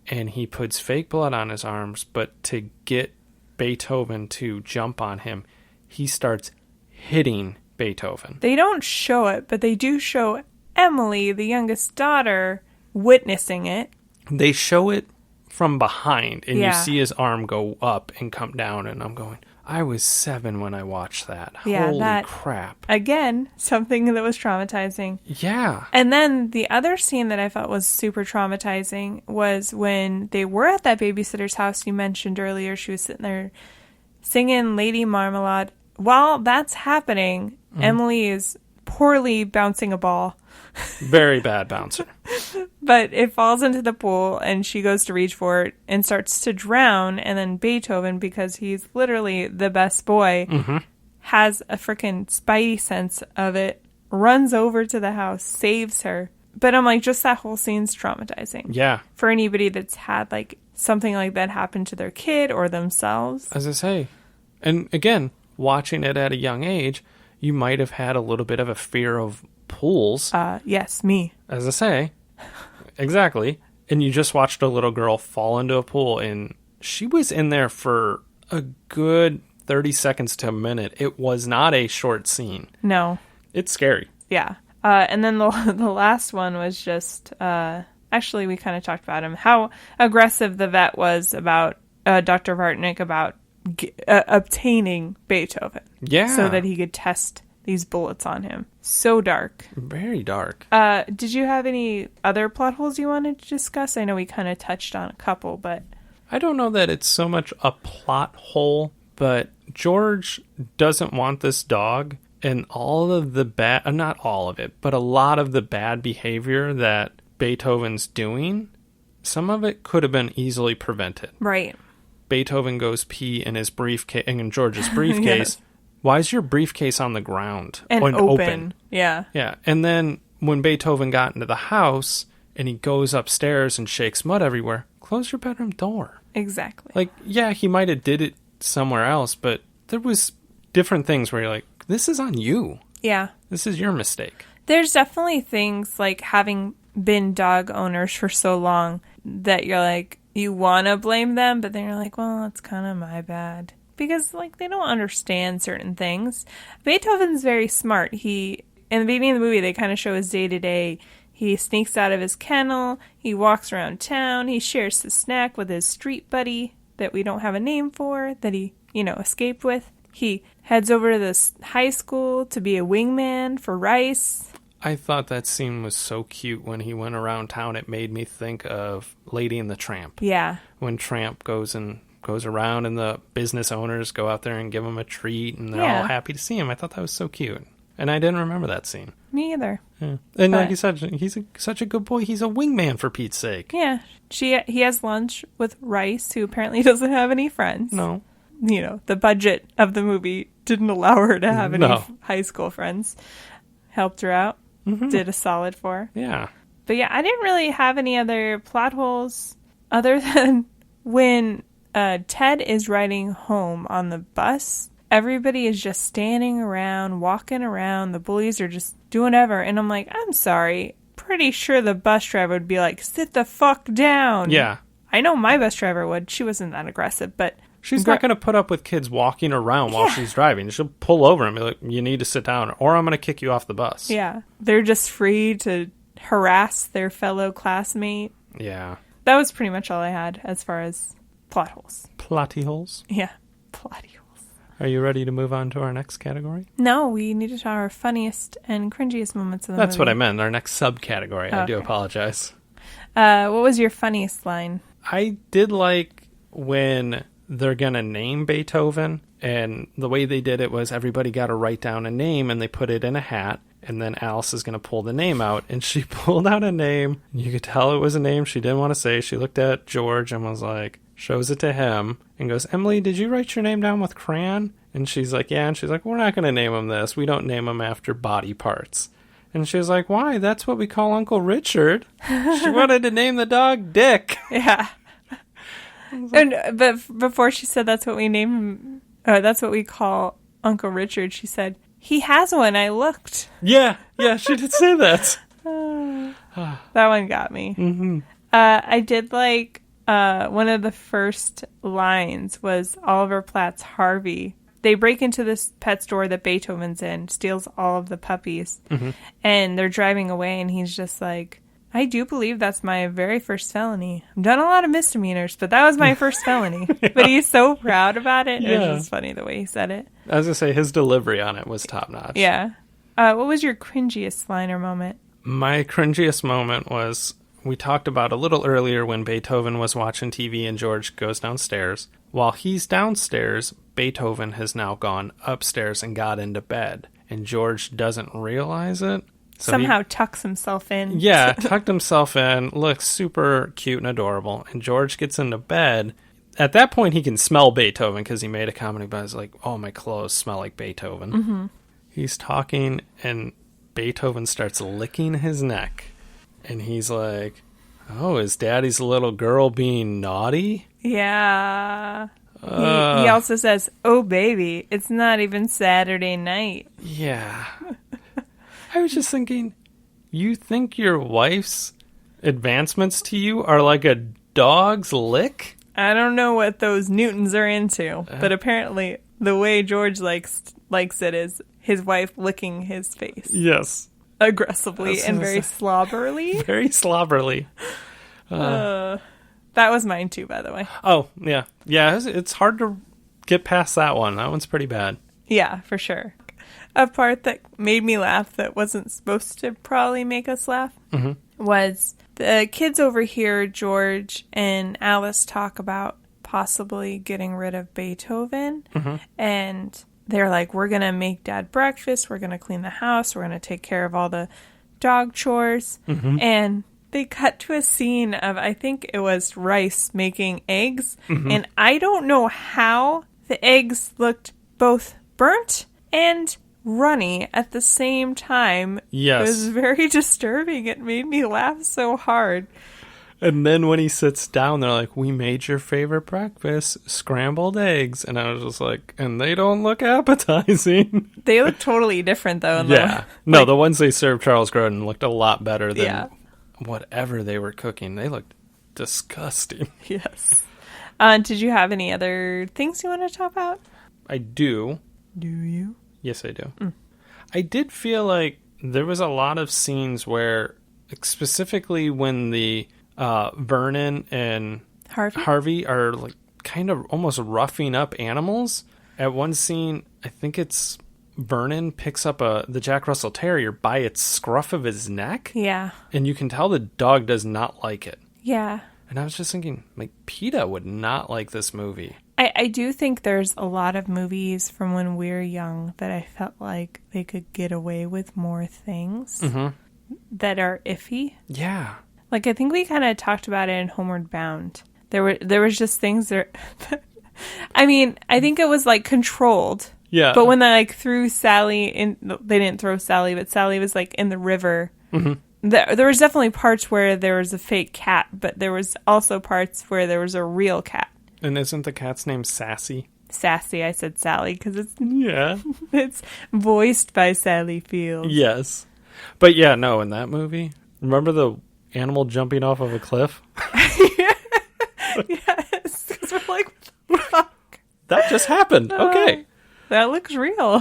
S2: and he puts fake blood on his arms, but to get Beethoven to jump on him, he starts hitting Beethoven.
S1: They don't show it, but they do show Emily, the youngest daughter, witnessing it.
S2: They show it from behind, and you see his arm go up and come down, and I'm going, I was 7 when I watched that.
S1: Yeah,
S2: Holy crap.
S1: Again, something that was traumatizing.
S2: Yeah.
S1: And then the other scene that I felt was super traumatizing was when they were at that babysitter's house you mentioned earlier. She was sitting there singing Lady Marmalade. While that's happening, Emily is poorly bouncing a ball.
S2: Very bad bouncer.
S1: But it falls into the pool, and she goes to reach for it and starts to drown. And then Beethoven, because he's literally the best boy, has a freaking spidey sense of it, runs over to the house, saves her. But I'm like, just that whole scene's traumatizing.
S2: Yeah.
S1: For anybody that's had, like, something like that happen to their kid or themselves.
S2: As I say, and again, watching it at a young age, you might have had a little bit of a fear of pools.
S1: Yes, me.
S2: As I say, exactly. And you just watched a little girl fall into a pool, and she was in there for a good 30 seconds to a minute. It was not a short scene.
S1: No.
S2: It's scary.
S1: Yeah. And then the last one was just, actually, we kind of talked about him, how aggressive the vet was about Dr. Vartnick about obtaining Beethoven.
S2: Yeah.
S1: So that he could test these bullets on him. So dark.
S2: Very dark.
S1: Did you have any other plot holes you wanted to discuss? I know we kind of touched on a couple, but...
S2: I don't know that it's so much a plot hole, but George doesn't want this dog, and all of the bad... not all of it, but a lot of the bad behavior that Beethoven's doing, some of it could have been easily prevented.
S1: Right.
S2: Beethoven goes pee in his briefcase, in George's briefcase. Yes. Why is your briefcase on the ground?
S1: And open. Yeah.
S2: Yeah. And then when Beethoven got into the house and he goes upstairs and shakes mud everywhere, close your bedroom door.
S1: Exactly.
S2: Like, yeah, he might have did it somewhere else, but there was different things where you're like, this is on you.
S1: Yeah.
S2: This is your mistake.
S1: There's definitely things like having been dog owners for so long that you're like, you want to blame them, but then you're like, well, it's kind of my bad. Because, like, they don't understand certain things. Beethoven's very smart. In the beginning of the movie, they kind of show his day-to-day. He sneaks out of his kennel. He walks around town. He shares his snack with his street buddy that we don't have a name for, that he, escaped with. He heads over to this high school to be a wingman for Rice.
S2: I thought that scene was so cute when he went around town. It made me think of Lady and the Tramp.
S1: Yeah.
S2: When Tramp goes around and the business owners go out there and give him a treat and they're all happy to see him. I thought that was so cute. And I didn't remember that scene.
S1: Me either.
S2: Yeah. And like you said, he's such a good boy. He's a wingman, for Pete's sake.
S1: Yeah. He has lunch with Rice, who apparently doesn't have any friends.
S2: No.
S1: The budget of the movie didn't allow her to have any high school friends. Helped her out. Mm-hmm. Did a solid for her.
S2: Yeah.
S1: But yeah, I didn't really have any other plot holes other than when Ted is riding home on the bus. Everybody is just standing around, walking around. The bullies are just doing whatever. And I'm like, I'm sorry. pretty sure the bus driver would be like, sit the fuck down.
S2: Yeah.
S1: I know my bus driver would. She wasn't that aggressive, but...
S2: She's not going to put up with kids walking around while she's driving. She'll pull over and be like, you need to sit down, or I'm going to kick you off the bus.
S1: Yeah. They're just free to harass their fellow classmate.
S2: Yeah.
S1: That was pretty much all I had as far as plot holes.
S2: Plotty holes?
S1: Yeah. Plotty holes.
S2: Are you ready to move on to our next category?
S1: No, we need to talk our funniest and cringiest moments of the movie.
S2: That's what I meant. Our next subcategory. I do apologize.
S1: What was your funniest line?
S2: I did like when they're going to name Beethoven, and the way they did it was everybody got to write down a name and they put it in a hat, and then Alice is going to pull the name out, and she pulled out a name. You could tell it was a name she didn't want to say. She looked at George and was like, shows it to him and goes, Emily, did you write your name down with crayon? And she's like, yeah. And she's like, we're not going to name him this. We don't name him after body parts. And she was like, why? That's what we call Uncle Richard. She wanted to name the dog Dick.
S1: Yeah. But before she said that's what we name him, that's what we call Uncle Richard, she said, he has one, I looked.
S2: Yeah, she did say that.
S1: That one got me.
S2: Mm-hmm.
S1: I did like one of the first lines was Oliver Platt's Harvey. They break into this pet store that Beethoven's in, steals all of the puppies, and they're driving away, and he's just like, I do believe that's my very first felony. I've done a lot of misdemeanors, but that was my first felony. Yeah. But he's so proud about it. Yeah. It was just funny the way he said it.
S2: I was going to say, his delivery on it was top-notch.
S1: Yeah. What was your cringiest line or moment?
S2: My cringiest moment was, we talked about a little earlier when Beethoven was watching TV and George goes downstairs. While he's downstairs, Beethoven has now gone upstairs and got into bed. And George doesn't realize it. So
S1: somehow tucks himself in.
S2: Yeah, tucked himself in, looks super cute and adorable, and George gets into bed. At that point, he can smell Beethoven because he made a comment about it. Like, oh, my clothes smell like Beethoven.
S1: Mm-hmm.
S2: He's talking, and Beethoven starts licking his neck. And he's like, oh, is Daddy's little girl being naughty?
S1: Yeah. He also says, oh, baby, it's not even Saturday night.
S2: Yeah. I was just thinking, you think your wife's advancements to you are like a dog's lick?
S1: I don't know what those Newtons are into, but apparently the way George likes it is his wife licking his face.
S2: Yes.
S1: Aggressively and very slobberly.
S2: Very slobberly.
S1: That was mine too, by the way.
S2: Oh, yeah. Yeah, it's hard to get past that one. That one's pretty bad.
S1: Yeah, for sure. A part that made me laugh that wasn't supposed to probably make us laugh was the kids overhear George and Alice talk about possibly getting rid of Beethoven. And they're like, we're going to make Dad breakfast. We're going to clean the house. We're going to take care of all the dog chores. And they cut to a scene of, I think it was Rice making eggs. And I don't know how the eggs looked both burnt and runny at the same time.
S2: Yes.
S1: It was very disturbing. It made me laugh so hard.
S2: And then when he sits down, they're like, we made your favorite breakfast, scrambled eggs. And I was just like, and they don't look appetizing.
S1: They look totally different, though.
S2: Yeah. No, the ones they served Charles Grodin looked a lot better than whatever they were cooking. They looked disgusting.
S1: Yes. Did you have any other things you want to talk about?
S2: I do.
S1: Do you?
S2: Yes, I do. I did feel like there was a lot of scenes where, like, specifically when the Vernon and Harvey are like kind of almost roughing up animals. At one scene, I think it's Vernon picks up the Jack Russell Terrier by its scruff of his neck.
S1: Yeah.
S2: And you can tell the dog does not like it.
S1: Yeah.
S2: And I was just thinking, like, PETA would not like this movie.
S1: I do think there's a lot of movies from when we were young that I felt like they could get away with more things that are iffy.
S2: Yeah.
S1: Like, I think we kind of talked about it in Homeward Bound. There was just things that... I mean, I think it was, like, controlled.
S2: Yeah.
S1: But when they, like, threw Sally in... They didn't throw Sally, but Sally was, like, in the river. There was definitely parts where there was a fake cat, but there was also parts where there was a real cat.
S2: And isn't the cat's name Sassy?
S1: Sassy, I said Sally, because it's...
S2: Yeah.
S1: It's voiced by Sally Fields.
S2: Yes. But yeah, no, in that movie, Remember the animal jumping off of a cliff?
S1: Yes, because we're like, fuck.
S2: That just happened. Okay.
S1: That looks real.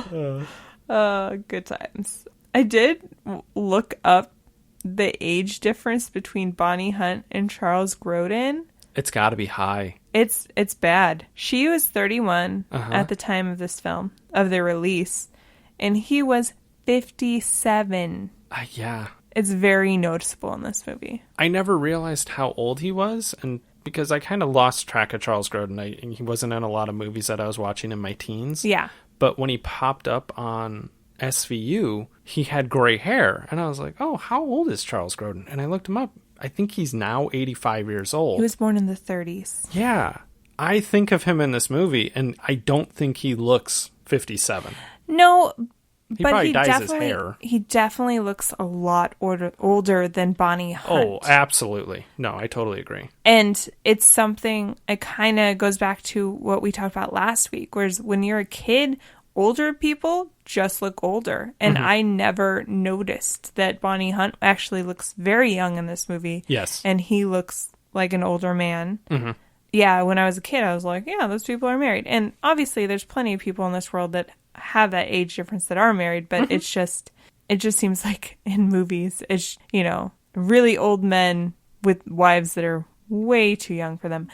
S1: Good times. I did look up the age difference between Bonnie Hunt and Charles Grodin.
S2: It's got to be high.
S1: It's bad. She was 31 at the time of this film, of their release, and he was 57.
S2: Yeah.
S1: It's very noticeable in this movie.
S2: I never realized how old he was, and because I kind of lost track of Charles Grodin. He wasn't in a lot of movies that I was watching in my teens.
S1: Yeah.
S2: But when he popped up on SVU, he had gray hair. And I was like, oh, how old is Charles Grodin? And I looked him up. I think he's now 85 years old.
S1: He was born in the 30s.
S2: Yeah. I think of him in this movie, and I don't think he looks 57.
S1: No,
S2: He
S1: but
S2: probably dyes his hair.
S1: He definitely looks a lot older than Bonnie Hunt.
S2: Oh, absolutely. No, I totally agree.
S1: And it's something, it kind of goes back to what we talked about last week, whereas when you're a kid, older people just look older. And I never noticed that Bonnie Hunt actually looks very young in this movie.
S2: Yes.
S1: And he looks like an older man. Yeah, when I was a kid, I was like, yeah, those people are married. And obviously, there's plenty of people in this world that have that age difference that are married, but it just seems like in movies, it's, really old men with wives that are way too young for them.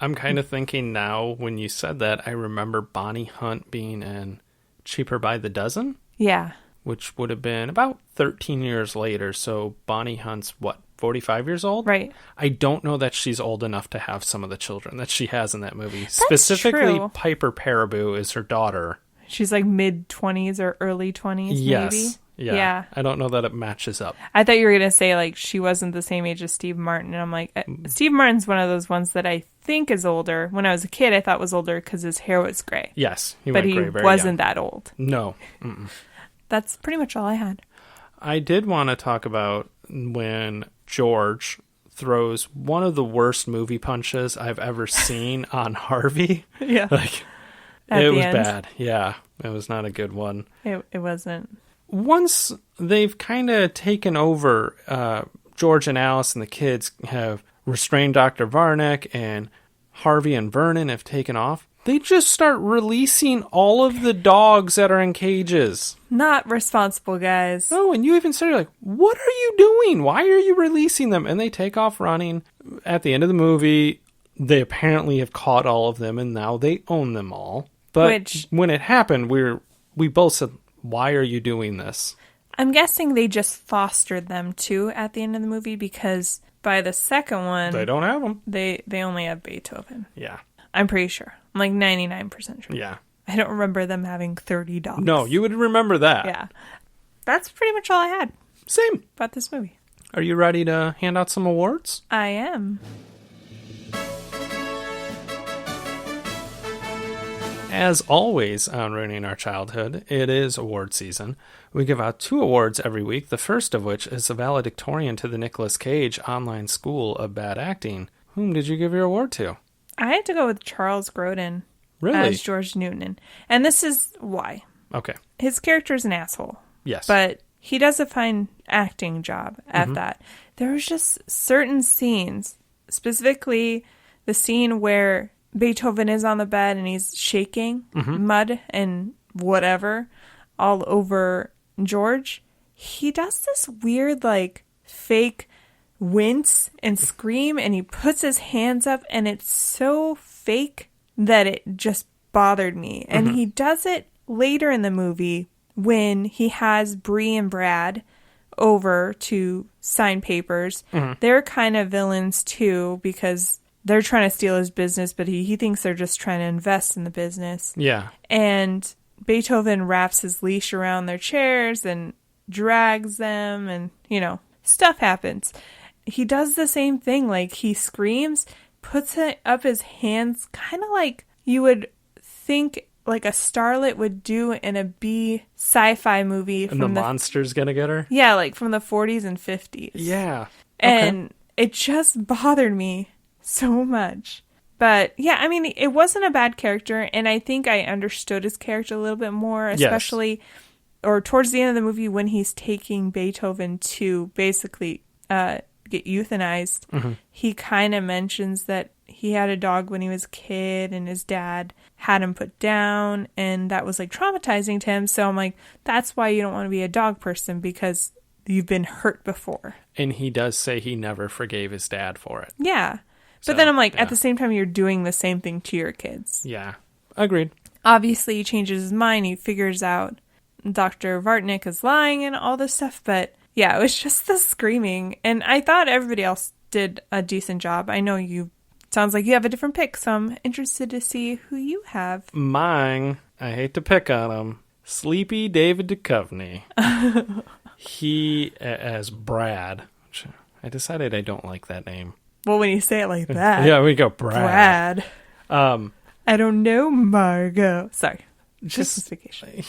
S2: I'm kind of thinking now, when you said that, I remember Bonnie Hunt being in Cheaper by the Dozen?
S1: Yeah.
S2: Which would have been about 13 years later. So Bonnie Hunt's, 45 years old?
S1: Right.
S2: I don't know that she's old enough to have some of the children that she has in that movie.
S1: That's
S2: Specifically,
S1: true.
S2: Piper Paraboo is her daughter.
S1: She's like mid-20s or early 20s,
S2: Yes.
S1: maybe?
S2: Yeah. I don't know that it matches up.
S1: I thought you were going to say, like, she wasn't the same age as Steve Martin. And I'm like, Steve Martin's one of those ones that I think is older. When I was a kid, I thought was older because his hair was gray.
S2: Yes.
S1: But he wasn't that old.
S2: No.
S1: That's pretty much all I had.
S2: I did want to talk about when George throws one of the worst movie punches I've ever seen on Harvey.
S1: Yeah.
S2: It was bad. Yeah. It was not a good one.
S1: It wasn't.
S2: Once they've kind of taken over, George and Alice and the kids have restrained Dr. Varnick, and Harvey and Vernon have taken off. They just start releasing all of the dogs that are in cages.
S1: Not responsible, guys.
S2: Oh, and you even said, like, what are you doing? Why are you releasing them? And they take off running. At the end of the movie, they apparently have caught all of them, and now they own them all. But when it happened, we both said, why are you doing this?
S1: I'm guessing they just fostered them, too, at the end of the movie, because by the second one...
S2: They don't have them.
S1: They only have Beethoven.
S2: Yeah.
S1: I'm pretty sure. I'm like 99% sure.
S2: Yeah.
S1: I don't remember them having 30 dogs.
S2: No, you would remember that.
S1: Yeah. That's pretty much all I had.
S2: Same.
S1: About this movie.
S2: Are you ready to hand out some awards?
S1: I am.
S2: As always on Ruining Our Childhood, it is award season. We give out 2 awards every week, the first of which is a valedictorian to the Nicolas Cage Online School of Bad Acting. Whom did you give your award to?
S1: I had to go with Charles Grodin
S2: Really?
S1: as George Newton. And this is why.
S2: Okay.
S1: His character's an asshole.
S2: Yes.
S1: But he does a fine acting job at that. There was just certain scenes, specifically the scene where Beethoven is on the bed and he's shaking mud and whatever all over George. He does this weird, like, fake wince and scream, and he puts his hands up, and it's so fake that it just bothered me. And he does it later in the movie when he has Bree and Brad over to sign papers. They're kind of villains too, because they're trying to steal his business, but he thinks they're just trying to invest in the business.
S2: Yeah.
S1: And Beethoven wraps his leash around their chairs and drags them, and, stuff happens. He does the same thing. Like, he screams, puts up his hands, kind of like you would think like a starlet would do in a B sci-fi movie.
S2: And the monster's gonna get her?
S1: Yeah, like from the 40s and 50s.
S2: Yeah.
S1: And it just bothered me so much. But yeah, I mean, it wasn't a bad character, and I think I understood his character a little bit more, especially or towards the end of the movie when he's taking Beethoven to basically get euthanized, he kind of mentions that he had a dog when he was a kid and his dad had him put down and that was like traumatizing to him. So I'm like, that's why you don't want to be a dog person, because you've been hurt before.
S2: And he does say he never forgave his dad for it.
S1: Yeah. But
S2: So,
S1: then I'm like,
S2: yeah.
S1: at the same time, you're doing the same thing to your kids.
S2: Yeah. Agreed.
S1: Obviously, he changes his mind. He figures out Dr. Vartnick is lying and all this stuff. But yeah, it was just the screaming. And I thought everybody else did a decent job. I know you, sounds like you have a different pick. So I'm interested to see who you have.
S2: Mine, I hate to pick on him, Sleepy David Duchovny. He, as Brad, which I decided I don't like that name.
S1: Well, when you say it like that.
S2: Yeah, we go Brad.
S1: I don't know, Margot. Sorry.
S2: Just
S1: Christmas vacation.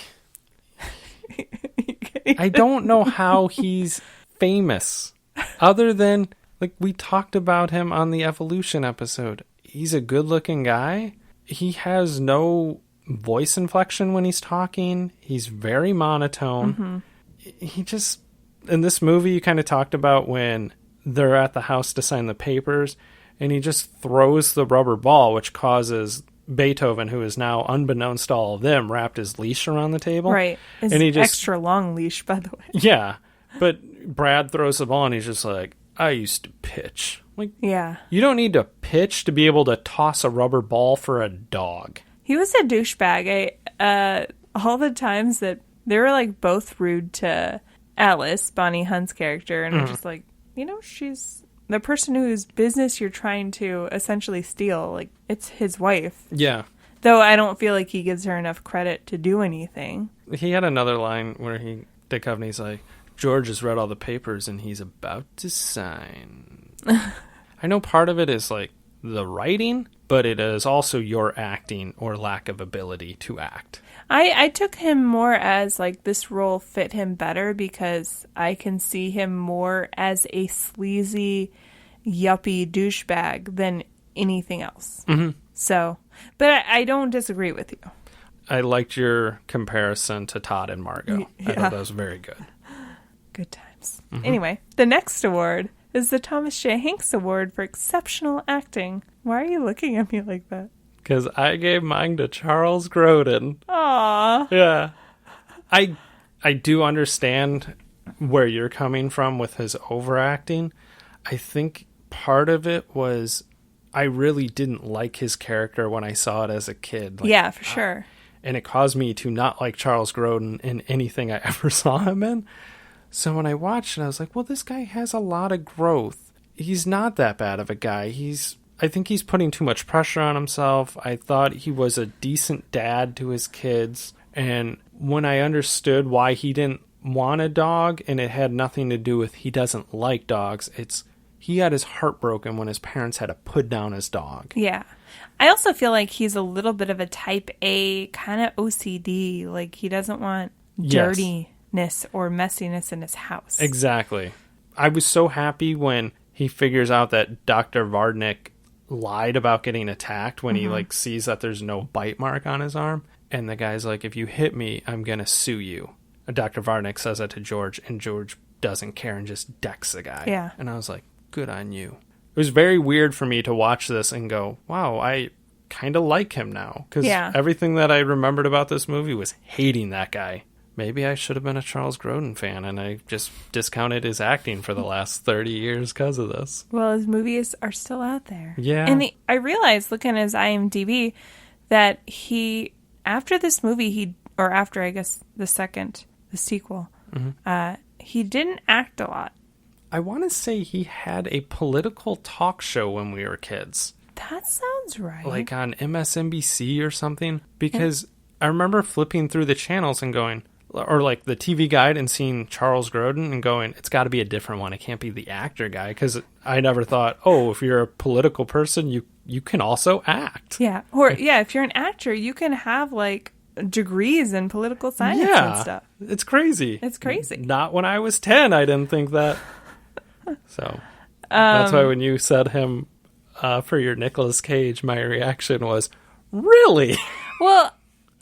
S2: I don't know how he's famous other than, like, we talked about him on the Evolution episode. He's a good looking guy. He has no voice inflection when he's talking. He's very monotone. He just, in this movie, you kind of talked about when they're at the house to sign the papers and he just throws the rubber ball, which causes Beethoven, who is now, unbeknownst to all of them, wrapped his leash around the table.
S1: Right. His
S2: And he just,
S1: extra long leash, by the way.
S2: yeah. But Brad throws the ball and he's just like, I used to pitch. Like,
S1: Yeah.
S2: you don't need to pitch to be able to toss a rubber ball for a dog.
S1: He was a douchebag. All the times that they were like both rude to Alice, Bonnie Hunt's character, and I'm just like, she's the person whose business you're trying to essentially steal. Like, it's his wife.
S2: Yeah.
S1: Though I don't feel like he gives her enough credit to do anything.
S2: He had another line where Duchovny's like, George has read all the papers and he's about to sign. I know part of it is like the writing, but it is also your acting or lack of ability to act.
S1: I took him more as like this role fit him better because I can see him more as a sleazy, yuppie douchebag than anything else. So, but I don't disagree with you.
S2: I liked your comparison to Todd and Margot. I thought that was very good.
S1: Good times. Anyway, the next award is the Thomas J. Hanks Award for Exceptional Acting. Why are you looking at me like that?
S2: Because I gave mine to Charles Grodin.
S1: Aww.
S2: Yeah. I do understand where you're coming from with his overacting. I think part of it was I really didn't like his character when I saw it as a kid. Like,
S1: yeah, for sure.
S2: And it caused me to not like Charles Grodin in anything I ever saw him in. So when I watched it, I was like, well, this guy has a lot of growth. He's not that bad of a guy. I think he's putting too much pressure on himself. I thought he was a decent dad to his kids. And when I understood why he didn't want a dog, and it had nothing to do with he doesn't like dogs, he had his heart broken when his parents had to put down his dog.
S1: Yeah. I also feel like he's a little bit of a type A kind of OCD. Like, he doesn't want dirtiness or messiness in his house.
S2: Exactly. I was so happy when he figures out that Dr. Vartnick lied about getting attacked when he like sees that there's no bite mark on his arm. And the guy's like, if you hit me, I'm going to sue you. Dr. Vartnick says that to George, and George doesn't care and just decks the guy.
S1: Yeah.
S2: And I was like, good on you. It was very weird for me to watch this and go, wow, I kind of like him now. Because everything that I remembered about this movie was hating that guy. Maybe I should have been a Charles Grodin fan, and I just discounted his acting for the last 30 years because of this.
S1: Well, his movies are still out there.
S2: Yeah.
S1: And I realized, looking at his IMDb, that after this movie, after, I guess, the sequel, he didn't act a lot.
S2: I want to say he had a political talk show when we were kids.
S1: That sounds right.
S2: Like on MSNBC or something. Because I remember flipping through the channels and going, or like the TV guide and seeing Charles Grodin and going, it's got to be a different one. It can't be the actor guy. Because I never thought, if you're a political person, you can also act.
S1: Yeah. Or, if you're an actor, you can have like degrees in political science and stuff.
S2: It's crazy.
S1: It's crazy.
S2: Not when I was 10, I didn't think that. So that's why when you said him for your Nicolas Cage, my reaction was, really?
S1: Well,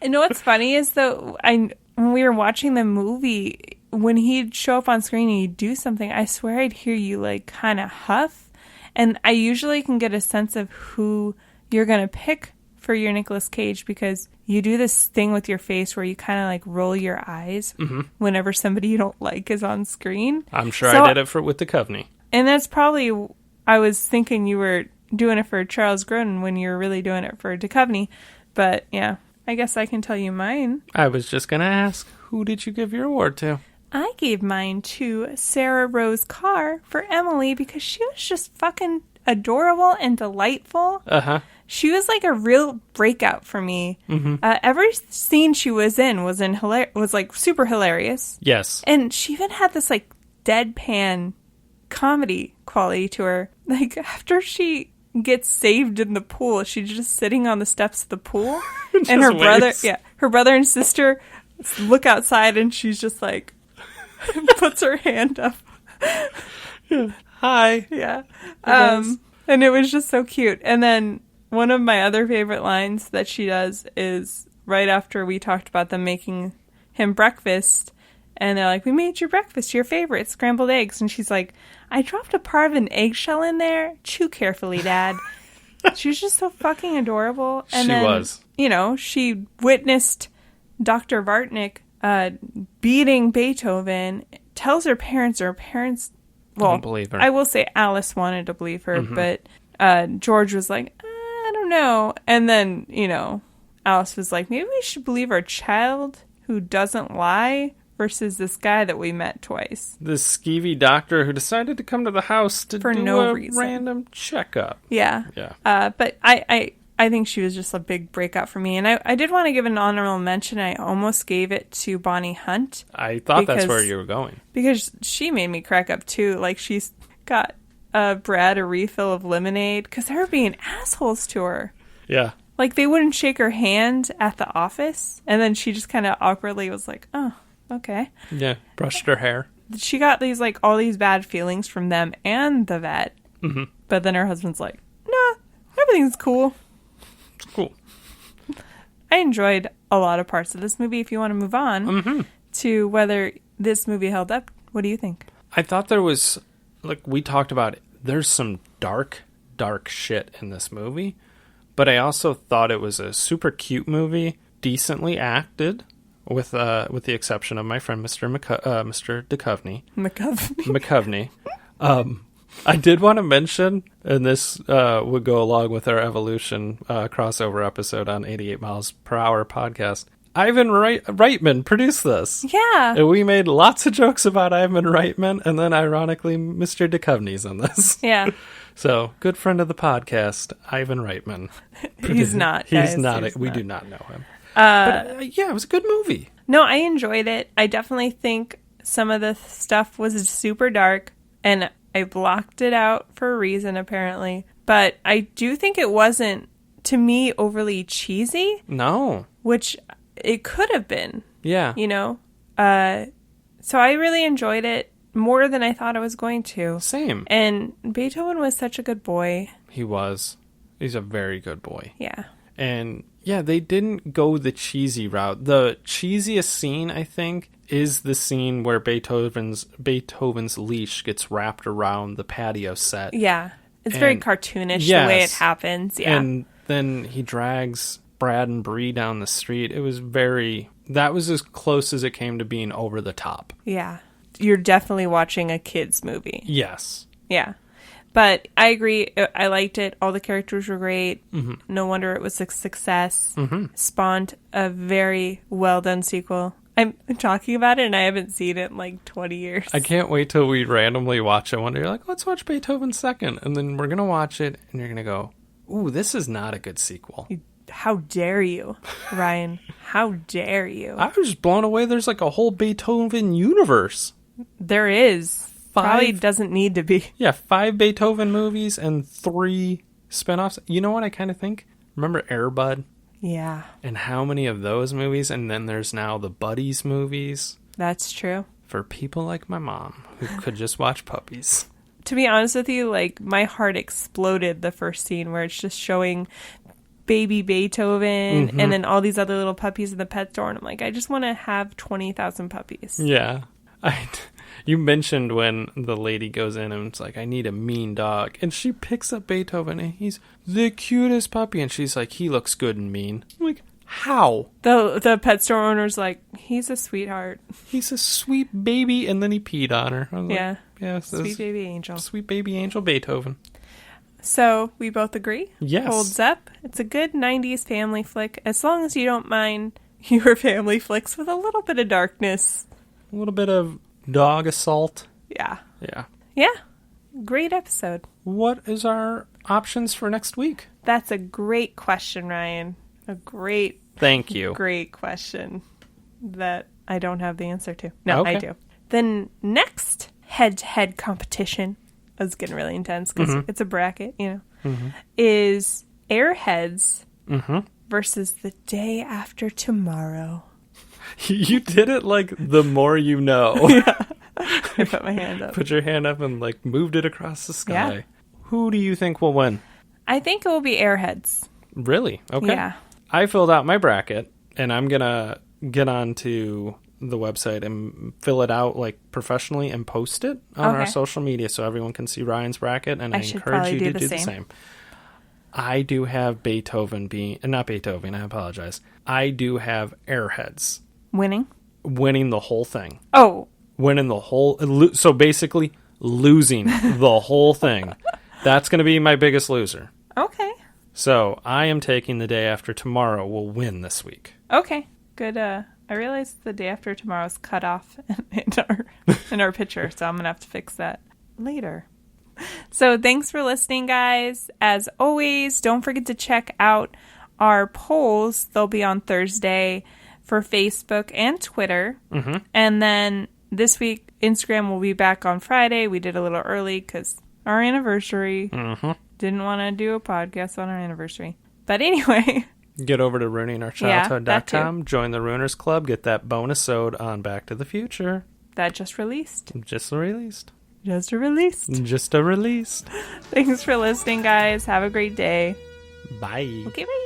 S1: you know what's funny is though, when we were watching the movie, when he'd show up on screen and he'd do something, I swear I'd hear you like kind of huff. And I usually can get a sense of who you're going to pick for your Nicolas Cage because you do this thing with your face where you kind of like roll your eyes whenever somebody you don't like is on screen.
S2: I'm sure I did it with Duchovny.
S1: And that's probably, I was thinking you were doing it for Charles Grodin when you were really doing it for Duchovny. But yeah, I guess I can tell you mine.
S2: I was just going to ask, who did you give your award to?
S1: I gave mine to Sarah Rose Carr for Emily because she was just fucking adorable and delightful.
S2: Uh-huh.
S1: She was like a real breakout for me. Every scene she was in was like super hilarious.
S2: Yes.
S1: And she even had this like deadpan comedy quality to her. Like after she gets saved in the pool, she's just sitting on the steps of the pool, and her brother and sister look outside, and she's just like puts her hand up.
S2: Hi.
S1: Yeah. And it was just so cute. And then one of my other favorite lines that she does is right after we talked about them making him breakfast. And they're like, we made you breakfast, your favorite, scrambled eggs. And she's like, I dropped a part of an eggshell in there. Chew carefully, Dad. She was just so fucking adorable. And
S2: she was.
S1: You know, she witnessed Dr. Vartnick beating Beethoven, tells her parents, well,
S2: don't believe her.
S1: I will say Alice wanted to believe her, but George was like, I don't know. And then, you know, Alice was like, maybe we should believe our child who doesn't lie versus this guy that we met twice.
S2: This skeevy doctor who decided to come to the house to
S1: For
S2: do
S1: no
S2: a
S1: reason.
S2: random checkup.
S1: Yeah. But I think she was just a big breakout for me. And I did want to give an honorable mention. I almost gave it to Bonnie Hunt.
S2: I thought that's where you were going.
S1: Because she made me crack up, too. Like, she's got Brad a refill of lemonade. Because they were being assholes to her.
S2: Yeah.
S1: Like, they wouldn't shake her hand at the office. And then she just kind of awkwardly was like, oh, okay.
S2: Yeah. Brushed her hair.
S1: She got these, like, all these bad feelings from them and the vet.
S2: Mm-hmm.
S1: But then her husband's like, nah, everything's cool.
S2: Cool.
S1: I enjoyed a lot of parts of this movie. If you want to move on to whether this movie held up, what do you think?
S2: I thought there was, like we talked about, there's some dark shit in this movie, but I also thought it was a super cute movie, decently acted, with the exception of my friend Mr. Duchovny. McCovney. I did want to mention, and this would go along with our Evolution crossover episode on 88 Miles Per Hour podcast. Ivan Reitman produced this.
S1: Yeah.
S2: And we made lots of jokes about Ivan Reitman, and then ironically, Mr. Duchovny's in this.
S1: Yeah.
S2: So, good friend of the podcast, Ivan Reitman.
S1: He's not.
S2: He's not. We do not know him. But yeah, it was a good movie.
S1: No, I enjoyed it. I definitely think some of the stuff was super dark, and I blocked it out for a reason, apparently. But I do think it wasn't, to me, overly cheesy.
S2: No.
S1: Which it could have been.
S2: Yeah.
S1: You know? So I really enjoyed it more than I thought I was going to.
S2: Same.
S1: And Beethoven was such a good boy.
S2: He was. He's a very good boy.
S1: Yeah.
S2: And yeah, they didn't go the cheesy route. The cheesiest scene, I think, is the scene where Beethoven's leash gets wrapped around the patio set.
S1: Yeah. It's very cartoonish the way it happens. Yeah.
S2: And then he drags Brad and Bree down the street. That was as close as it came to being over the top.
S1: Yeah. You're definitely watching a kid's movie.
S2: Yes.
S1: Yeah. But I agree. I liked it. All the characters were great.
S2: Mm-hmm.
S1: No wonder it was a success.
S2: Mm-hmm.
S1: Spawned a very well done sequel. I'm talking about it and I haven't seen it in like 20 years.
S2: I can't wait till we randomly watch it one day. You're like, let's watch Beethoven second. And then we're going to watch it and you're going to go, ooh, this is not a good sequel.
S1: How dare you, Ryan? How dare you?
S2: I was just blown away. There's like a whole Beethoven universe.
S1: There is. Probably doesn't need to be.
S2: Yeah, 5 Beethoven movies and 3 spinoffs. You know what I kind of think? Remember Air Bud?
S1: Yeah.
S2: And how many of those movies? And then there's now the Buddies movies.
S1: That's true.
S2: For people like my mom who could just watch puppies.
S1: To be honest with you, like, my heart exploded the first scene where it's just showing baby Beethoven and then all these other little puppies in the pet store. And I'm like, I just want to have 20,000 puppies.
S2: Yeah. You mentioned when the lady goes in and it's like, I need a mean dog. And she picks up Beethoven and he's the cutest puppy. And she's like, he looks good and mean. I'm like, how?
S1: The pet store owner's like, he's a sweetheart.
S2: He's a sweet baby. And then he peed on her. I was
S1: Yeah.
S2: Like, yeah.
S1: Sweet baby angel.
S2: Sweet baby angel Beethoven.
S1: So we both agree?
S2: Yes.
S1: Holds up. It's a good 90s family flick, as long as you don't mind your family flicks with a little bit of darkness.
S2: A little bit of dog assault.
S1: Yeah.
S2: Yeah.
S1: Yeah. Great episode.
S2: What is our options for next week?
S1: That's a great question, Ryan. A great,
S2: Thank you.
S1: great question that I don't have the answer to. No,
S2: Okay.
S1: I do. The next head-to-head competition, is getting really intense because it's a bracket, is Airheads versus The Day After Tomorrow.
S2: You did it like the more you know.
S1: I put my hand up.
S2: Put your hand up and like moved it across the sky.
S1: Yeah.
S2: Who do you think will win?
S1: I think it will be Airheads.
S2: Really? Okay.
S1: Yeah.
S2: I filled out my bracket and I'm going to get onto the website and fill it out like professionally and post it on our social media so everyone can see Ryan's bracket, and I encourage you to do the same. I do have Beethoven not Beethoven, I apologize. I do have Airheads
S1: Winning
S2: the whole thing.
S1: Oh.
S2: Winning the whole, so basically losing the whole thing. That's going to be my biggest loser.
S1: Okay.
S2: So I am taking The Day After Tomorrow will win this week.
S1: Okay. Good. I realized The Day After Tomorrow's cut off in our picture, so I'm going to have to fix that later. So thanks for listening, guys. As always, don't forget to check out our polls. They'll be on Thursday for Facebook and Twitter. Mm-hmm. And then this week, Instagram will be back on Friday. We did a little early because our anniversary. Mm-hmm. Didn't want to do a podcast on our anniversary. But anyway...
S2: Get over to ruiningourchildhood.com, join the Ruiners Club, get that bonus ode on Back to the Future.
S1: That just released.
S2: Just released.
S1: Just released.
S2: Just a released.
S1: Thanks for listening, guys. Have a great day.
S2: Bye.
S1: Okay, bye.